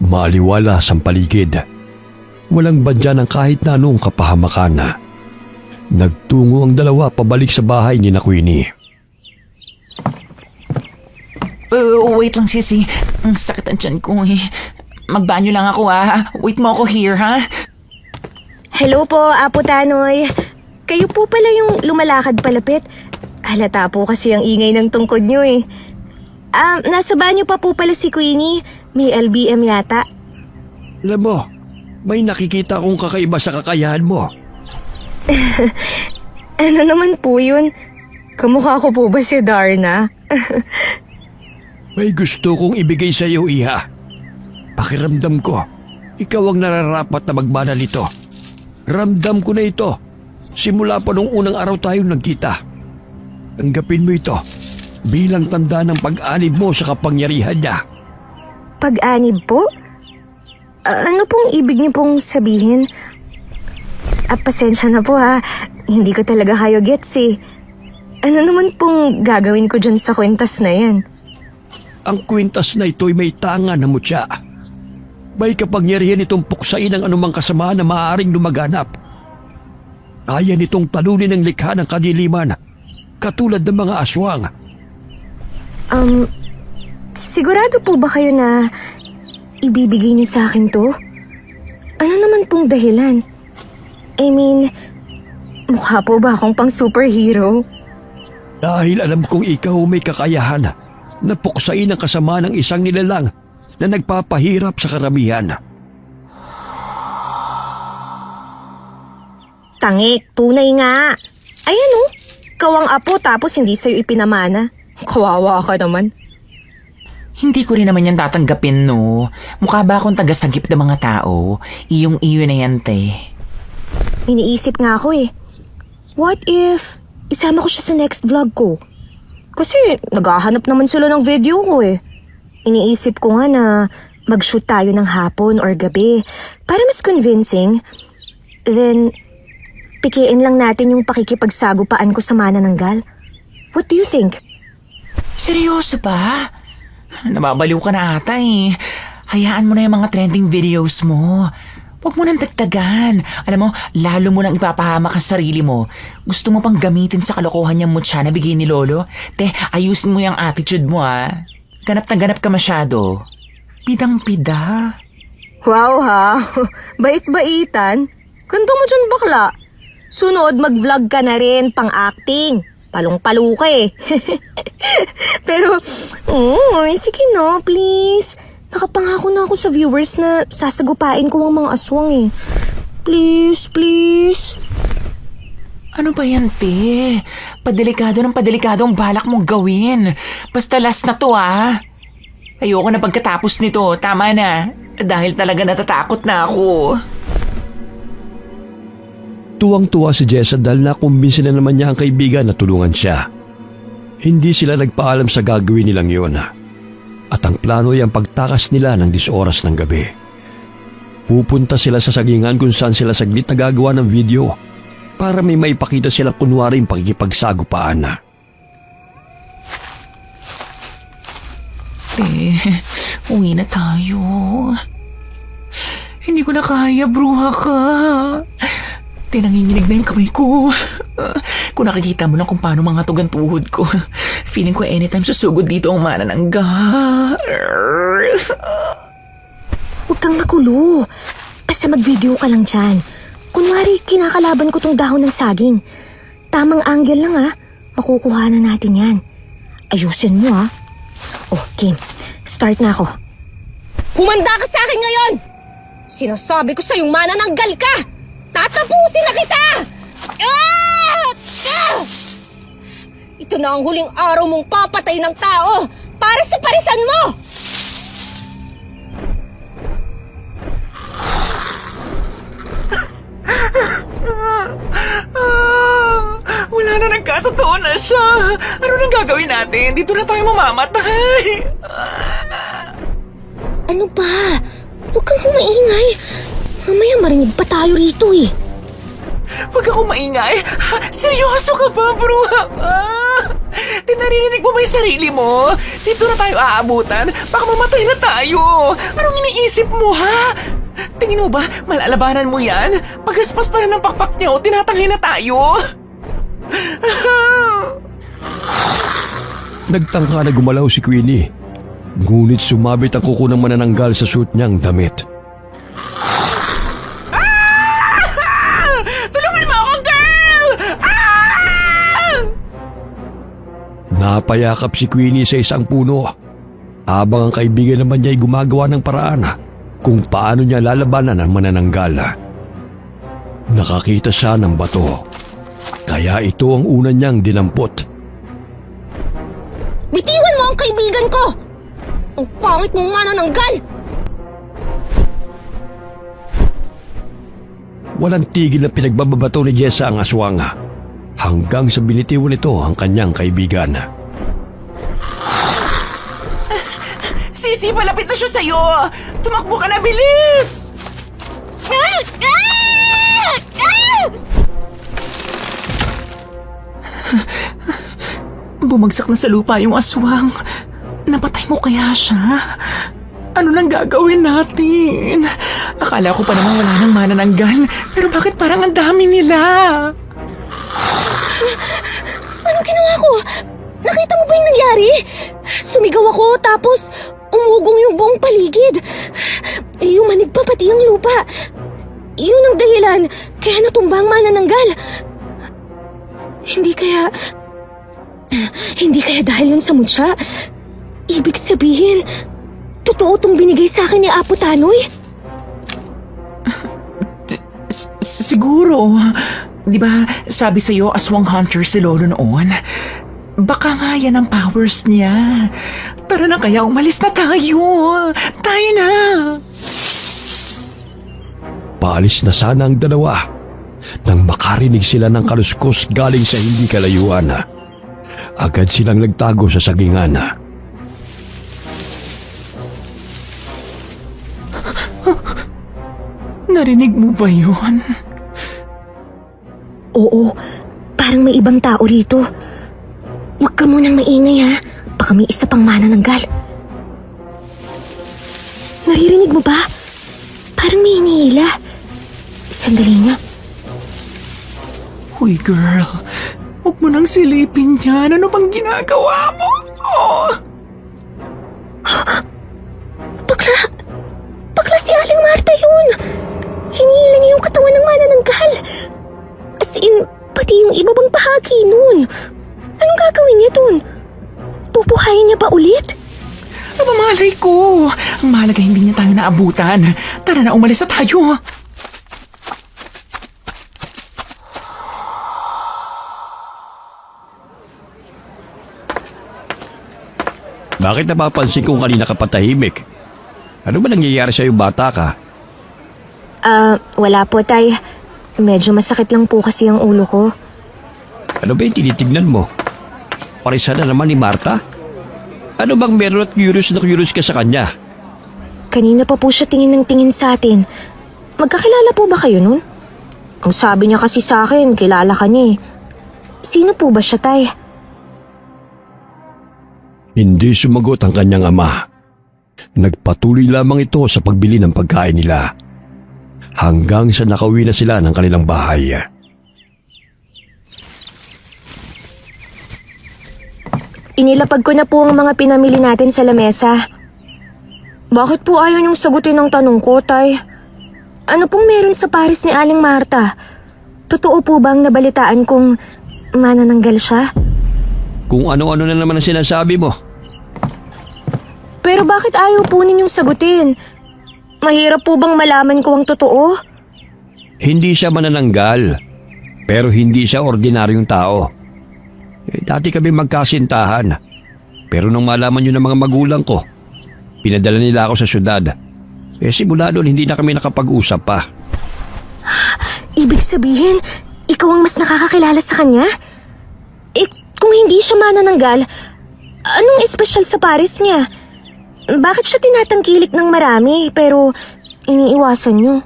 Maaliwala sa paligid. Walang badya ng kahit na anong kapahamakan. Nagtungo ang dalawa pabalik sa bahay ni Queenie. Wait lang, sisi. Ang sakit ang tiyan ko, eh. Magbanyo lang ako, ha? Wait mo ako here, ha? Hello po, Apo Tanoy. Kayo po pala yung lumalakad palapit. Halata po kasi ang ingay ng tungkod nyo, eh. Nasa banyo pa po pala si Queenie. May LBM yata. Alam mo, may nakikita akong kakaiba sa kakayahan mo. Ano naman po yun? Kamukha ko po ba si Darna? May gusto kong ibigay sa iyo, Iha. Pakiramdam ko, ikaw ang nararapat na magmana nito. Ramdam ko na ito. Simula pa nung unang araw tayong nagkita. Tanggapin mo ito bilang tanda ng pag-anib mo sa kapangyarihan niya. Pag-anib po? Ano pong ibig niyo pong sabihin? Pasensya na po, ha. Hindi ko talaga kayo gets, eh. Ano naman pong gagawin ko dyan sa kwintas na yan? Ang kwintas na ito'y may tanga na mutya. May kapangyarihan itong puksain ang anumang kasamaan na maaaring lumaganap. Kaya nitong talunin ng likha ng kadiliman, katulad ng mga aswang. Sigurado po ba kayo na ibibigay niyo sa akin to? Ano naman pong dahilan? I mean, mukha po ba akong pang superhero? Dahil alam kong ikaw may kakayahan na puksain ang kasama ng isang nilalang na nagpapahirap sa karamihan. Tangik, tunay nga. Ayan oh, kawang apo tapos hindi sa'yo ipinamana. Kawawa ka naman. Hindi ko rin naman yan tatanggapin, no? Mukha ba akong tagasagip ng mga tao? Iyong-iyo na yan, te. Iniisip nga ako eh. What if isama ko siya sa next vlog ko? Kasi naghahanap naman sila ng video ko eh. Iniisip ko nga na mag-shoot tayo ng hapon or gabi para mas convincing. Then, pikiin lang natin yung pakikipagsagupaan ko sa manananggal. What do you think? Seryoso pa? Nababaliw ka na ata eh. Hayaan mo na yung mga trending videos mo. Huwag mo nang dagdagan. Alam mo, lalo mo nang ipapahamak ang sarili mo. Gusto mo pang gamitin sa kalokohan niyang mutya na bigay ni Lolo? Te, ayusin mo yung attitude mo ah. Ganap na ganap ka masyado. Pidang-pida. Wow ha, bait-baitan. Ganda mo dyan bakla. Sunod, mag-vlog ka na rin, pang-acting. Palong-palo ka eh. Pero, sige no, please. Nakapangako na ako sa viewers na sasagupain ko ang mga aswang eh. Please, please. Ano ba yan, te? Padelikado ng padelikado ang balak mong gawin. Basta last na to, ah. Ayoko na pagkatapos nito. Tama na. Dahil talaga natatakot na ako. Tuwang-tuwa si Jessa dahil nakumbinsi na naman niya ang kaibigan na tulungan siya. Hindi sila nagpaalam sa gagawin nilang yun. At ang plano ay ang pagtakas nila ng 10 oras ng gabi. Pupunta sila sa sagingan kung saan sila saglit na gagawa ng video para may maipakita silang kunwaring pakikipagsagupaan. Uwi na tayo. Hindi ko na kaya, bruha ka. Nanginginig na yung kamay ko. Kung nakikita mo lang kung paano mga tugang tuhod ko, feeling ko anytime susugod dito ang mananangga. Huwag kang magulo. Basta mag-video ka lang dyan. Kunwari, kinakalaban ko tong dahon ng saging. Tamang angle lang ha. Makukuha na natin yan. Ayusin mo ha. Oh, game. Start na ako. Humanda ka sa akin ngayon! Sinasabi ko sa'yong manananggal ka! Tatapusin na kita! Ito na ang huling araw mong papatay ng tao para sa parisan mo! Wala na, nagkatotoo na siya. Ano nang gagawin natin? Dito na tayo mamamatay. Ano ba? Huwag kang maingay. Mamaya marinig pa tayo rito eh. Huwag ako maingay. Seryoso ka ba, bro? Tinaririnig mo ba yung sarili mo? Dito na tayo aabutan. Baka mamatay na tayo. Anong iniisip mo, ha? Tingin mo ba, malalabanan mo yan? Pagaspas pa na ng pakpak niya o tinatangay na tayo? Nagtangka na gumalaw si Queenie. Ngunit sumabit ang kuko ng manananggal sa suit niyang damit. Napayakap si Queenie sa isang puno, habang ang kaibigan naman niya ay gumagawa ng paraan kung paano niya lalabanan ang manananggal. Nakakita siya ng bato, kaya ito ang una niyang dinampot. Bitiwan mo ang kaibigan ko! Ang pangit mong manananggal! Walang tigil na pinagbababato ni Jessa ang aswang hanggang sa binitiwan nito ang kanyang kaibigan. Sisi, malapit na siya sa'yo! Tumakbo ka na, bilis! Bumagsak na sa lupa yung aswang. Napatay mo kaya siya? Ano nang gagawin natin? Akala ko pa naman wala nang manananggal. Pero bakit parang ang dami nila? Anong ginawa ko? Nakita mo ba yung nangyari? Sumigaw ako tapos umugong yung buong paligid. Yumanig pa pati ang lupa. Yun ang dahilan kaya natumba ang manananggal. Hindi kaya dahil yun sa mutya. Ibig sabihin, totoo tong binigay sa akin ni Apo Tanoy? Siguro. Di ba sabi sa'yo aswang hunter si Lolo noon? Baka nga yan ang powers niya. Tara na kaya umalis na tayo. Tayo na. Paalis na sana ang dalawa nang makarinig sila ng kaluskos galing sa hindi kalayuan. Agad silang nagtago sa sagingan. Narinig mo ba yun? Oo, parang may ibang tao rito. Huwag ka munang maingay ha. Baka may isa pang manananggal. Naririnig mo ba? Parang may hinihila. Sandali nga. Uy girl, huwag mo nang silipin yan. Ano bang ginagawa mo? Bakla si Aling Marta yun. Hinihila niya yung katawan ng manananggal. As in, pati yung iba bang bahagi nun. Anong gagawin niya dun? Pupuhayin niya ba ulit? Malay ko. Ang mahalaga hindi niya tayo naabutan. Tara na, umalis na tayo. Bakit napapansin kong kanina ka patahimik? Ano ba nangyayari sa'yo, bata ka? Wala po, tay. Medyo masakit lang po kasi ang ulo ko. Ano ba yung tinitignan mo? Parisa na naman ni Marta? Ano bang meron at curious ka sa kanya? Kanina pa po siya tingin ng tingin sa atin. Magkakilala po ba kayo nun? Ang sabi niya kasi sa akin, kilala ka niya eh. Sino po ba siya, tay? Hindi sumagot ang kanyang ama. Nagpatuloy lamang ito sa pagbili ng pagkain nila. Hanggang sa nakauwi na sila ng kanilang bahay. Inilapag ko na po ang mga pinamili natin sa lamesa. Bakit po ayaw niyong sagutin ang tanong ko, tay? Ano pong meron sa Paris ni Aling Marta? Totoo po bang nabalitaan kong manananggal siya? Kung ano-ano na naman ang sinasabi mo. Pero bakit ayaw po ninyong sagutin? Mahirap po bang malaman ko ang totoo? Hindi siya manananggal. Pero hindi siya ordinaryong tao. Dati kami magkasintahan. Pero nung malaman yun ng mga magulang ko, pinadala nila ako sa syudad. Simula doon hindi na kami nakapag-usap pa. Ibig sabihin, ikaw ang mas nakakakilala sa kanya? Kung hindi siya manananggal, anong espesyal sa Paris niya? Bakit siya tinatangkilik ng marami pero iniiwasan niyo?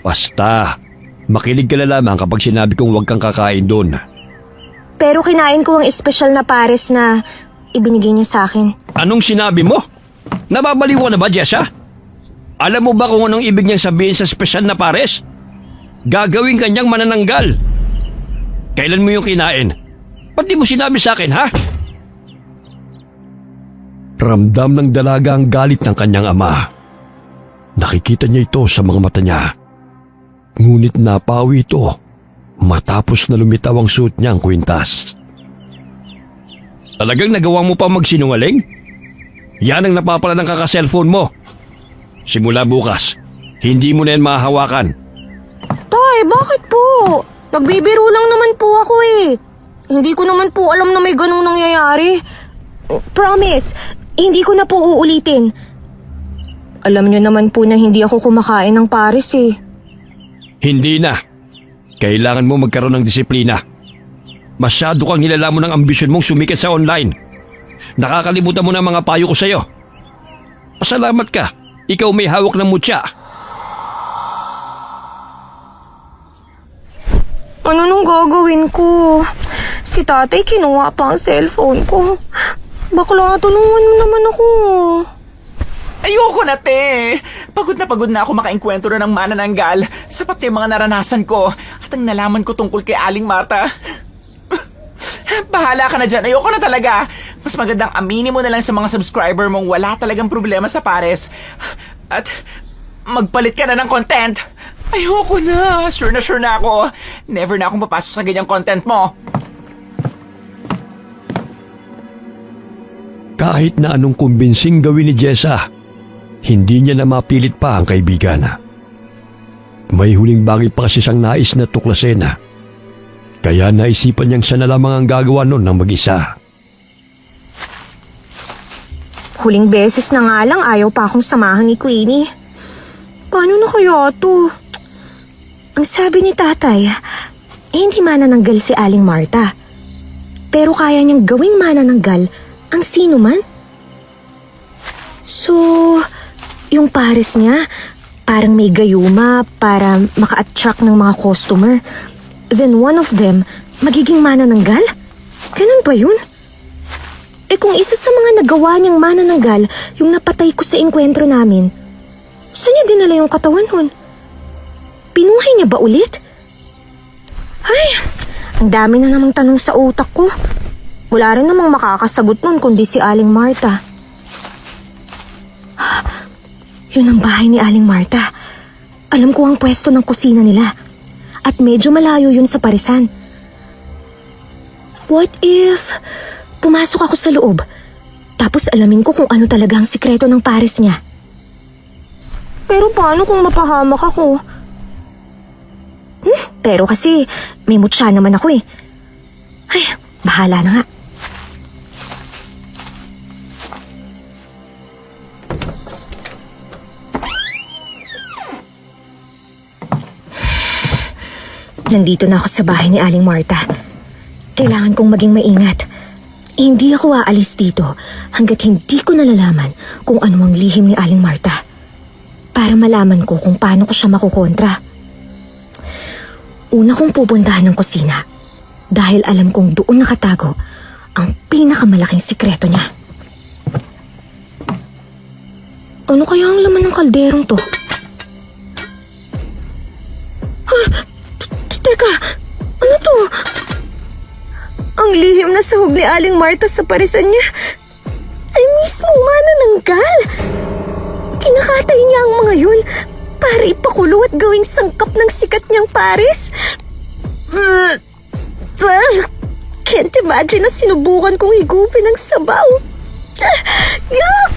Basta, makinig ka na lamang kapag sinabi kong huwag kang kakain doon. Pero kinain ko ang espesyal na Paris na ibinigay niya sa akin. Anong sinabi mo? Nababaliw ka na ba, Jessa? Alam mo ba kung anong ibig niyang sabihin sa espesyal na pares? Gagawin kanyang manananggal. Kailan mo yung kinain? Ba't di mo sinabi sa akin, ha? Ramdam ng dalaga ang galit ng kanyang ama. Nakikita niya ito sa mga mata niya. Ngunit napawi ito matapos na lumitaw ang suot niya ang kwintas. Talagang nagawa mo pa magsinungaling? Yan ang napapala ng kaka-cellphone mo. Simula bukas, hindi mo na yan mahahawakan. Tay, bakit po? Nagbibiro lang naman po ako eh. Hindi ko naman po alam na may ganung nangyayari. Promise, hindi ko na po uulitin. Alam niyo naman po na hindi ako kumakain ng Paris eh. Hindi na. Kailangan mo magkaroon ng disiplina. Masyado kang nilalamon ng ambisyon mong sumikat sa online. Nakakalimutan mo na ang mga payo ko sa'yo. Pasalamat ka. Ikaw may hawak ng mutya. Ano nung gagawin ko? Si tatay kinuha pa ang cellphone ko. Bakla, tulungan mo naman ako. Ayoko na, te. Pagod na ako makaengkwentro ng manananggal. Sapat na yung mga naranasan ko at ang nalaman ko tungkol kay Aling Marta. Bahala ka na dyan. Ayoko na talaga. Mas magandang aminin mo na lang sa mga subscriber mong wala talagang problema sa pares. At magpalit ka na ng content. Ayoko na. Sure na ako. Never na akong papasok sa ganyang content mo. Kahit na anong kumbinsing gawin ni Jessa, hindi niya na mapilit pa ang kaibigan. May huling bagay pa kasi siyang nais na tuklasin. Kaya naisipan niyang siya na lamang ang gagawa nun ng mag-isa. Huling beses na nga lang ayaw pa akong samahan ni Queenie. Paano na kaya to? Ang sabi ni tatay, hindi manananggal si Aling Marta. Pero kaya niyang gawing manananggal ang sino man. So, yung pares niya, parang may gayuma para maka-attract ng mga customer. Then one of them, magiging manananggal? Ganun ba yun? Eh kung isa sa mga nagawa niyang manananggal yung napatay ko sa engkwentro namin, saan niya dinala yung katawan nun? Pinuhay niya ba ulit? Ay, ang dami na namang tanong sa utak ko. Wala rin namang makakasagot nun kundi si Aling Marta. Yun ang bahay ni Aling Marta. Alam ko ang pwesto ng kusina nila. At medyo malayo yun sa parisan. What if pumasok ako sa loob, tapos alamin ko kung ano talaga ang sikreto ng pares niya? Pero paano kung mapahamak ako? Pero kasi may mutya naman ako eh. Ay, bahala na nga. Nandito na ako sa bahay ni Aling Marta. Kailangan kong maging maingat. Hindi ako aalis dito hanggat hindi ko nalalaman kung ano ang lihim ni Aling Marta. Para malaman ko kung paano ko siya makukontra. Una kong pupuntahan ng kusina dahil alam kong doon nakatago ang pinakamalaking sikreto niya. Ano kaya ang laman ng kalderong to? Teka, ano to? Ang lihim na sahog ni Aling Marta sa parisan niya ay mismo manananggal. Kinakatay niya ang mga yun para ipakulo at gawing sangkap ng sikat niyang pares. Can't imagine na sinubukan kong higupin ang sabaw. Yuck!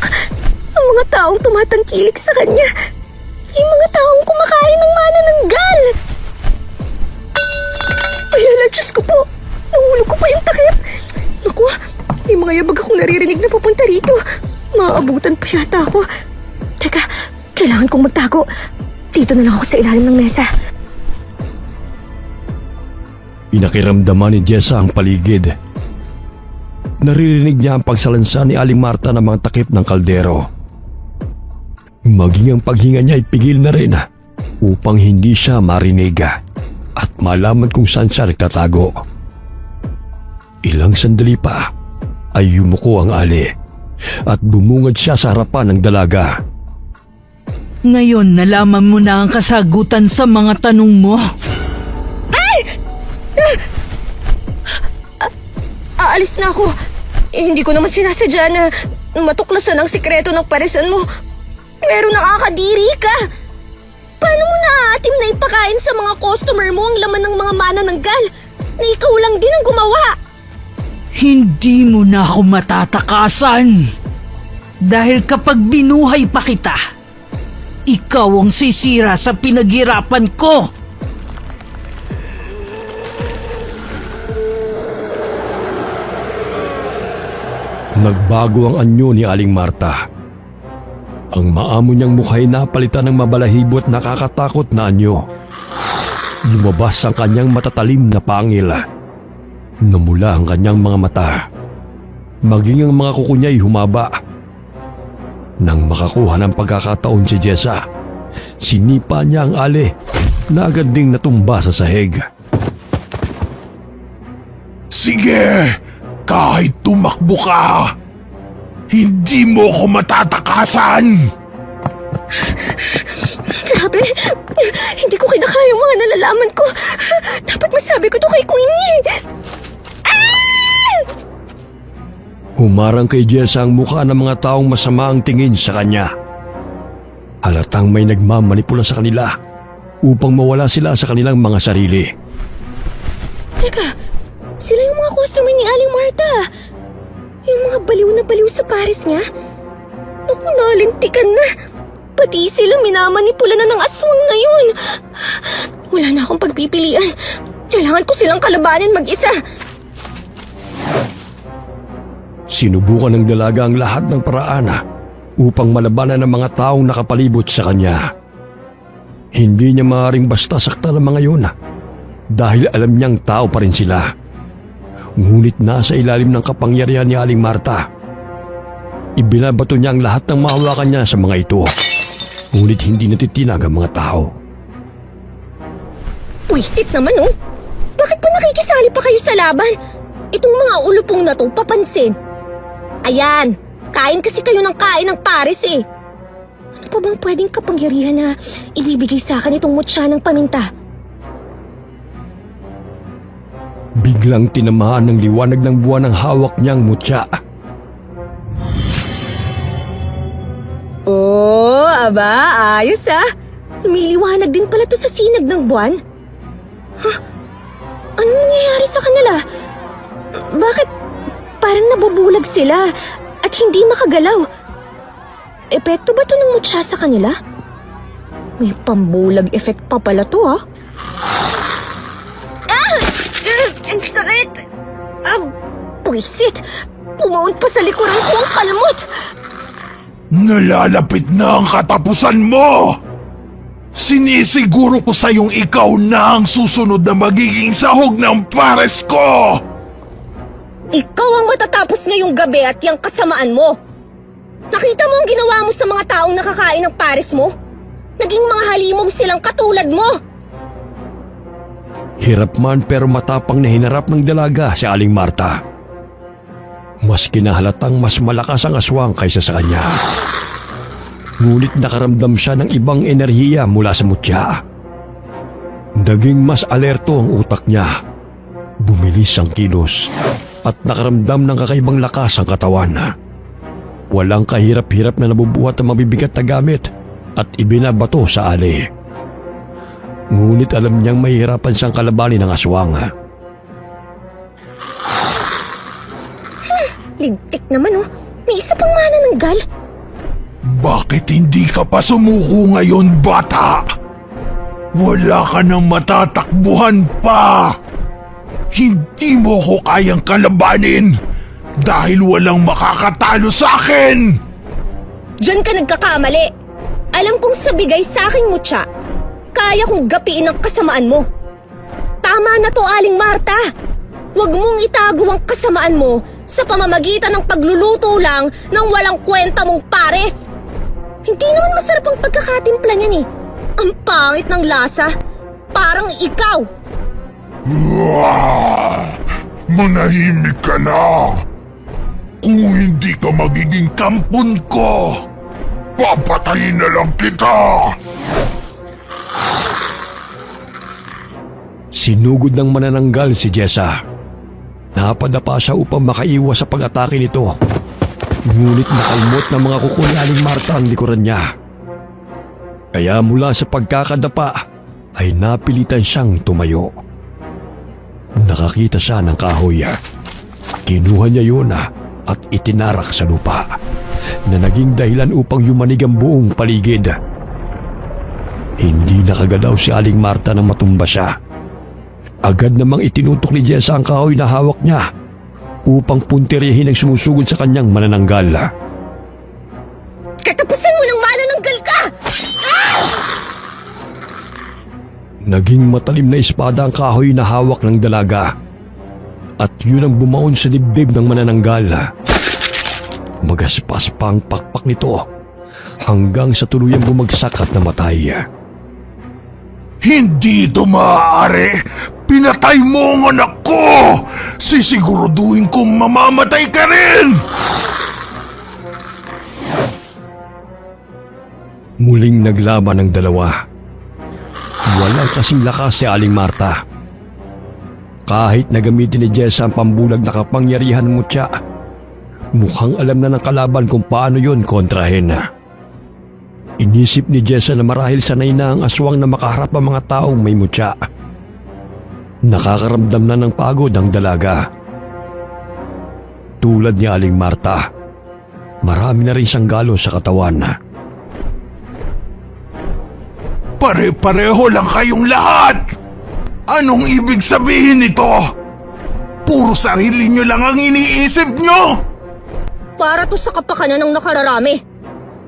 Ang mga taong tumatangkilik sa kanya ay mga taong kumakain ng manananggal. Ay, ala, Diyos ko po. Nahulog ko pa yung takip. Naku, may mga yabag akong naririnig na papunta rito. Maaabutan pa yata ako. Teka, kailangan kong magtago. Dito na lang ako sa ilalim ng mesa. Pinakiramdaman ni Jessa ang paligid. Naririnig niya ang pagsalansa ni Aling Marta ng mga takip ng kaldero. Maging ang paghinga niya ay pigil na rin upang hindi siya marinig at malaman kung saan siya nagtatago. Ilang sandali pa ay yumuko ang ali at bumungad siya sa harapan ng dalaga. Ngayon nalaman mo na ang kasagutan sa mga tanong mo. Aalis na ako. Hindi ko naman sinasadya na matuklasan ang sikreto ng parisan mo. Pero nakakadiri ka. Paano mo naaatim na ipakain sa mga customer mo ang laman ng mga manananggal na ikaw lang din ang gumawa? Hindi mo na ako matatakasan. Dahil kapag binuhay pa kita, ikaw ang sisira sa pinaghirapan ko. Nagbago ang anyo ni Aling Marta. Ang maamo niyang mukha'y napalitan ng mabalahibo at nakakatakot na anyo. Lumabas ang kanyang matatalim na pangil. Namula ang kanyang mga mata. Maging ang mga kuko niya'y humaba. Nang makakuha ng pagkakataon si Jessa, sinipa niya ang ali na agad ding natumba sa sahig. Sige, kahit tumakbo ka, Hindi mo ko matatakasan! Grabe! Hindi ko kinakaya yung mga nalalaman ko. Dapat masabi ko to kay Queenie. Humarang kay Jessa ang mukha ng mga taong masama ang tingin sa kanya. Halatang may nagmamanipula sa kanila upang mawala sila sa kanilang mga sarili. Teka, sila yung mga customer ni Aling Marta. Yung mga baliw na baliw sa pares niya. Naku, nalintikan na. Pati sila minamanipula na ng aswang na yun. Wala na akong pagpipilian. Kailangan ko silang kalabanin mag-isa. Sinubukan ng dalaga ang lahat ng paraan upang malabanan ng mga taong nakapalibot sa kanya. Hindi niya maaaring basta saktan ang mga yun dahil alam niyang tao pa rin sila. Ngunit nasa ilalim ng kapangyarihan ni Aling Marta. Ibinabato niya ang lahat ng mahawakan niya sa mga ito. Ngunit hindi natitinag ang mga tao. Puisit naman oh. Bakit pa nakikisali pa kayo sa laban? Itong mga ulupong na to, papansin. Ayan, kain kasi kayo ng kain ng pares eh. Ano pa bang pwedeng kapangyarihan na ibibigay sa akin itong mutya ng paminta? Biglang tinamaan ng liwanag ng buwan ang hawak niyang mutya. Oh, aba, ayos ah. Lumiliwanag din pala to sa sinag ng buwan. Huh? Anong nangyayari sa kanila? Bakit parang nabubulag sila at hindi makagalaw? Epekto ba to ng mutya sa kanila? May pambulag effect pa pala to ah. Ang sakit! Ang puwisit! Pumawid pa sa likuran ko ang kalmot! Nalalapit na ang katapusan mo! Sinisiguro ko sa iyong ikaw na ang susunod na magiging sahog ng pares ko! Ikaw ang matatapos ngayong gabi at yung kasamaan mo! Nakita mo ang ginawa mo sa mga taong nakakain ng pares mo? Naging mga halimong silang katulad mo! Hirap man pero matapang na hinarap ng dalaga si Aling Marta. Mas kinahalatang mas malakas ang aswang kaysa sa kanya. Ngunit nakaramdam siya ng ibang enerhiya mula sa mutya. Naging mas alerto ang utak niya. Bumilis ang kilos at nakaramdam ng kakaibang lakas ang katawan. Walang kahirap-hirap na nabubuhat ang mabibigat na gamit at ibinabato sa ali. Ngunit alam niyang mahihirapan siyang kalabanin ng aswang. Lintik naman oh. May isa pang manananggal. Bakit hindi ka pa sumuko ngayon, bata? Wala ka nang matatakbuhan pa! Hindi mo ko kayang kalabanin dahil walang makakatalo sa akin! Diyan ka nagkakamali. Alam kong sa bigay sa aking mutya, kaya kong gapiin ang kasamaan mo. Tama na to, Aling Marta. Huwag mong itago ang kasamaan mo sa pamamagitan ng pagluluto lang ng walang kwenta mong pares. Hindi naman masarap ang pagkakatimpla niyan eh. Ang pangit ng lasa. Parang ikaw. Manahimik ka na! Kung hindi ka magiging kampon ko, papatayin na lang kita! Sinugod ng manananggal si Jessa. Napadapa siya upang makaiwas sa pag-atake nito. Ngunit nakalmot ng mga kuko ni Aling Marta ang likuran niya. Kaya mula sa pagkakadapa ay napilitan siyang tumayo. Nakakita siya ng kahoy. Kinuha niya yun at itinarak sa lupa na naging dahilan upang yumanig ang buong paligid. Hindi nakagalaw si Aling Marta nang matumba siya. Agad namang itinutok ni Jessa ang kahoy na hawak niya upang punterihin ang sumusugod sa kanyang manananggal. Katapusan mo ng manananggal ka! Naging matalim na espada ang kahoy na hawak ng dalaga at yun ang bumaon sa dibdib ng manananggal. Magaspas pa ang pakpak nito hanggang sa tuluyang bumagsak at namatay. Hindi ito maaari! Pinatay mo ang anak ko! Sisiguraduhin kong mamamatay ka rin! Muling naglaban ang dalawa. Walang kasing lakas si Aling Marta. Kahit nagamitin ni Jessa ang pambulag na kapangyarihan ng mutya, mukhang alam na ng kalaban kung paano yun kontrahin. Inisip ni Jessa na marahil sanay na ang aswang na makaharap ang mga taong may mutya. Nakakaramdam na ng pagod ang dalaga. Tulad ni Aling Marta, marami na rin siyang galo sa katawan. Pare-pareho lang kayong lahat! Anong ibig sabihin nito? Puro sarili nyo lang ang iniisip nyo! Para to sa kapakanan ng nakararami.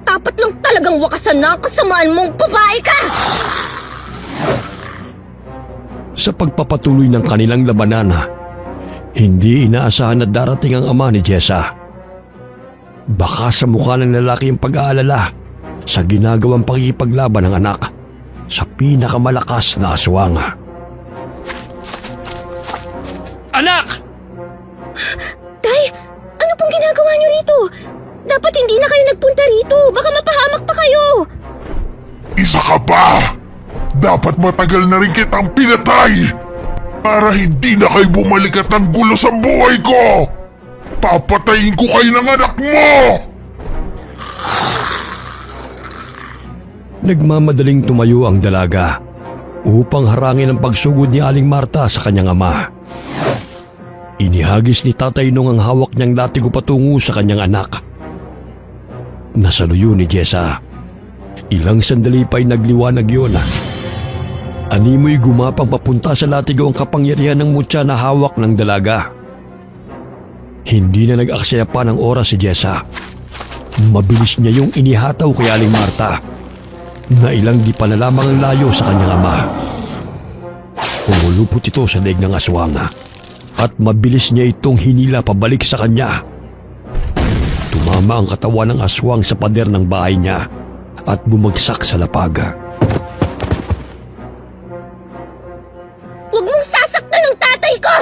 Dapat lang talagang wakasan na ang kasamaan mong babae ka! Sa pagpapatuloy ng kanilang labanan, hindi inaasahan na darating ang ama ni Jessa. Baka sa mukha ng lalaki ang pag-aalala sa ginagawang pakikipaglaban ng anak sa pinakamalakas na aswang. Anak! Tay, ano pong ginagawa niyo rito? Dapat hindi na kayo nagpunta rito. Baka mapahamak pa kayo. Isa ka ba? Dapat matagal na rin kitang pinatay para hindi na kayo bumalik at ng gulo sa buhay ko! Papatayin ko kayo ng anak mo! Nagmamadaling tumayo ang dalaga upang harangin ang pagsugod ni Aling Marta sa kanyang ama. Inihagis ni Tatay Nung ang hawak niyang latigo patungo sa kanyang anak. Nasaluyo ni Jessa. Ilang sandali pa'y nagliwanag yun. Animoy gumapang papunta sa latigo ang kapangyarihan ng mutya na hawak ng dalaga. Hindi na nag-aksaya pa ng oras si Jessa. Mabilis niya yung inihataw kay Aling Marta na ilang di pa na lamang ang layo sa kanyang ama. Umulupot ito sa leeg ng aswang at mabilis niya itong hinila pabalik sa kanya. Tumama ang katawan ng aswang sa pader ng bahay niya at bumagsak sa lapag. Huwag mong sasaktan ng tatay ko!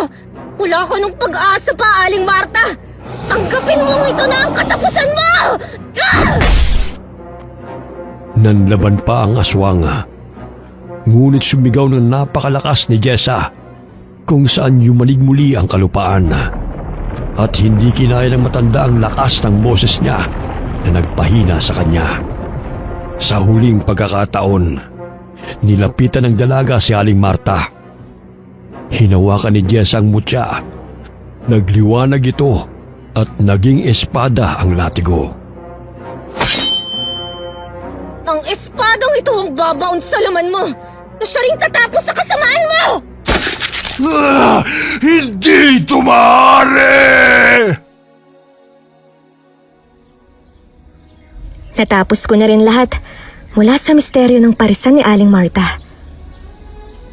Wala ko nung pag-asa pa, Aling Marta! Tanggapin mong ito na ang katapusan mo! Ah! Nanlaban pa ang aswang. Ngunit sumigaw ng napakalakas ni Jessa kung saan yumanig muli ang kalupaan. At hindi kinaya ng matanda ang lakas ng boses niya na nagpahina sa kanya. Sa huling pagkakataon, nilapitan ng dalaga si Aling Marta. Hinawakan ni Jessa ang mutya. Nagliwanag ito at naging espada ang latigo. Ang espadang ito ang babaon sa laman mo na siya rin tatapos sa kasamaan mo! Hindi ito maaari! Natapos ko na rin lahat mula sa misteryo ng parisan ni Aling Marta.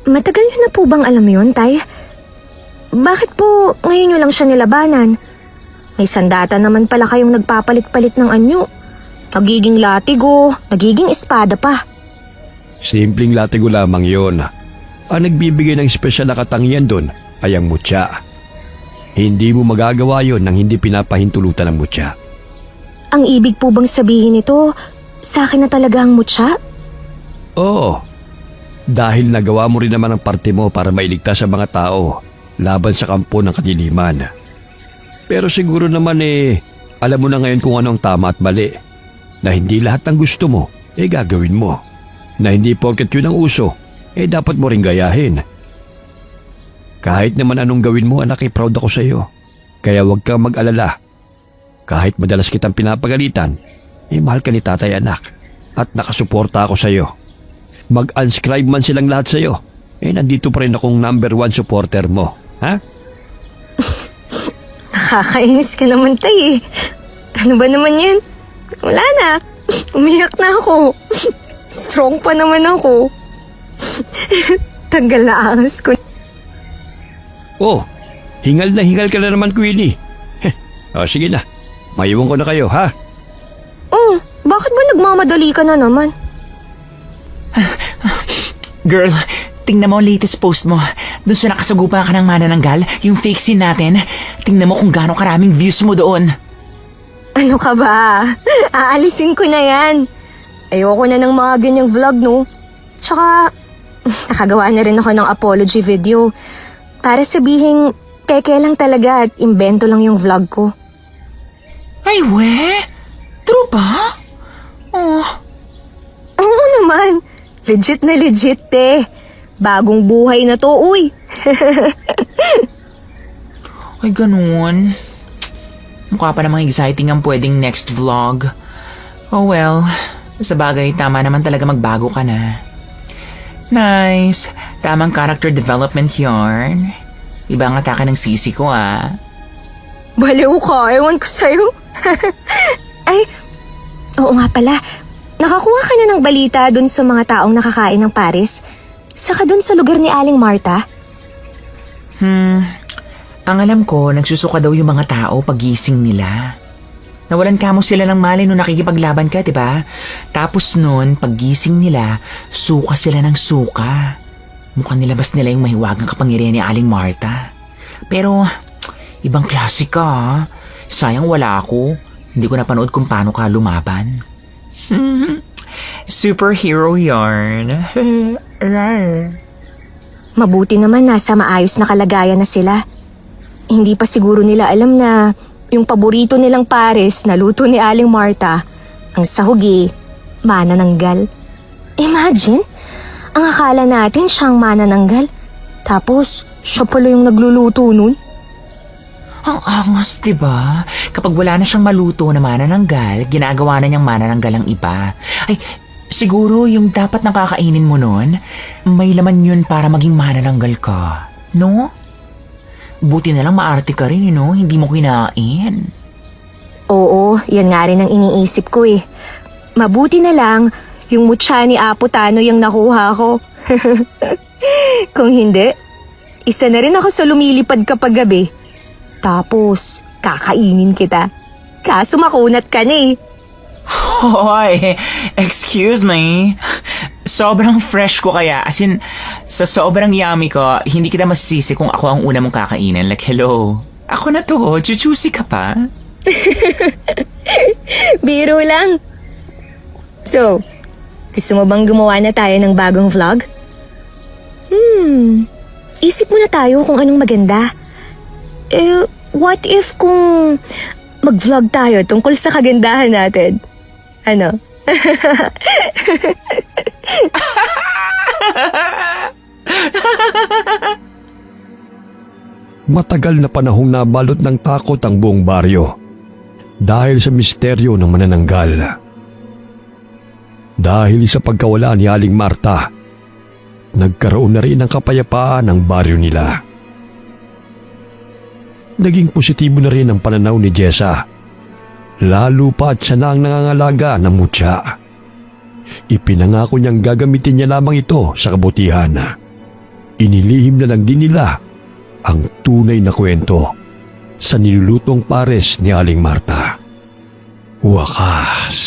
Matagal niyo na po bang alam yun, Tay? Bakit po ngayon niyo lang siya nilabanan? May sandata naman pala kayong nagpapalit-palit ng anyo. Nagiging latigo, nagiging espada pa. Simpleng latigo lamang yon. Ang nagbibigay ng espesyal na katangian doon ay ang mutya. Hindi mo magagawa yon nang hindi pinapahintulutan ng mutya. Ang ibig po bang sabihin nito, sa akin na talaga ang mutya? Oo. Dahil nagawa mo rin naman ang parte mo para mailigtas sa mga tao laban sa kampo ng kadiliman. Pero siguro naman alam mo na ngayon kung ano ang tama at mali. Na hindi lahat ng gusto mo, gagawin mo. Na hindi porket yun ang uso, dapat mo rin gayahin. Kahit naman anong gawin mo, anak, proud ako sa iyo. Kaya huwag kang mag-alala. Kahit madalas kitang pinapagalitan, mahal ka ni tatay, anak. At nakasuporta ako sa iyo. Mag-unscribe man silang lahat sa iyo, nandito pa rin akong #1 supporter mo. Ha? Nakakainis ka naman, Tay. Ano ba naman yan? Wala na. Umiyak na ako. Strong pa naman ako. Tagal na angas ko. Oh, hingal na hingal ka na naman, Queenie. Sige na. Maiwan ko na kayo, ha? Oh, bakit ba nagmamadali ka na naman? Girl, tingnan mo ang latest post mo. Doon sa nakasagupa ka ng manananggal, yung fake scene natin. Tingnan mo kung gaano karaming views mo doon. Ano ka ba? Aalisin ko na yan. Ayoko na ng mga ganyang vlog, no? Tsaka, nakagawa na rin ako ng apology video. Para sabihing, peke lang talaga at imbento lang yung vlog ko. Ay, we? True ba? Oh, Oo naman. Legit na legit, te. Bagong buhay na to, uy. ay ganun. Mukha pa namang exciting ang pwedeng next vlog. Oh well, sa bagay, tama naman talaga magbago ka na. Nice. Tamang character development yarn. Iba ang atake ng sisi ko, ah. Baliw ka, ewan ko sa'yo. Ay, oo nga pala. Nakakuha ka na ng balita dun sa mga taong nakakain ng Paris? Saka dun sa lugar ni Aling Marta? Ang alam ko, nagsusuka daw yung mga tao pagising nila. Nawalan kamo sila ng malay nung nakikipaglaban ka, diba? Tapos nun, paggising nila, suka sila ng suka. Mukhang nilabas nila yung mahiwagang kapangyarihan ni Aling Marta. Pero, ibang klase ka, ha? Sayang wala ako. Hindi ko napanood kung paano ka lumaban. Superhero yarn. Mabuti naman nasa maayos na kalagayan na sila. Hindi pa siguro nila alam na yung paborito nilang Pares na luto ni Aling Marta, ang sahugi, manananggal. Imagine, ang akala natin siyang manananggal. Tapos, siya pala yung nagluluto nun. Ang angas, diba? Kapag wala na siyang maluto na manananggal, ginagawa na niyang manananggal ang iba. Ay, siguro yung dapat nakakainin mo nun, may laman yun para maging manananggal ka. No? Buti na lang maarte ka rin, no? Hindi mo kinain. Oo, yan nga rin ang iniisip ko eh. Mabuti na lang, yung mutya ni Apo Tano yung nakuha ko. Kung hindi, isa na rin ako sa lumilipad kapag gabi. Tapos, kakainin kita. Kaso makunat ka na eh. Hoy, excuse me. Sobrang fresh ko kaya. As in, sa sobrang yummy ko, hindi kita masisisi kung ako ang una mong kakainin. Like, hello. Ako na to. Chuchusi ka pa. Biro lang. So, gusto mo bang gumawa na tayo ng bagong vlog? Isip muna tayo kung anong maganda. What if kung mag-vlog tayo tungkol sa kagandahan natin? Ano? Matagal na panahong nabalot ng takot ang buong baryo dahil sa misteryo ng manananggal. Dahil sa pagkawala ni Aling Marta, nagkaroon na rin ng kapayapaan ang baryo nila. Naging positibo na rin ang pananaw ni Jessa. Lalo pa at siya na ang nangangalaga ng mutya. Ipinangako niyang gagamitin niya lamang ito sa kabutihan. Inilihim na lang din nila ang tunay na kwento sa nilulutong Pares ni Aling Marta. Wakas.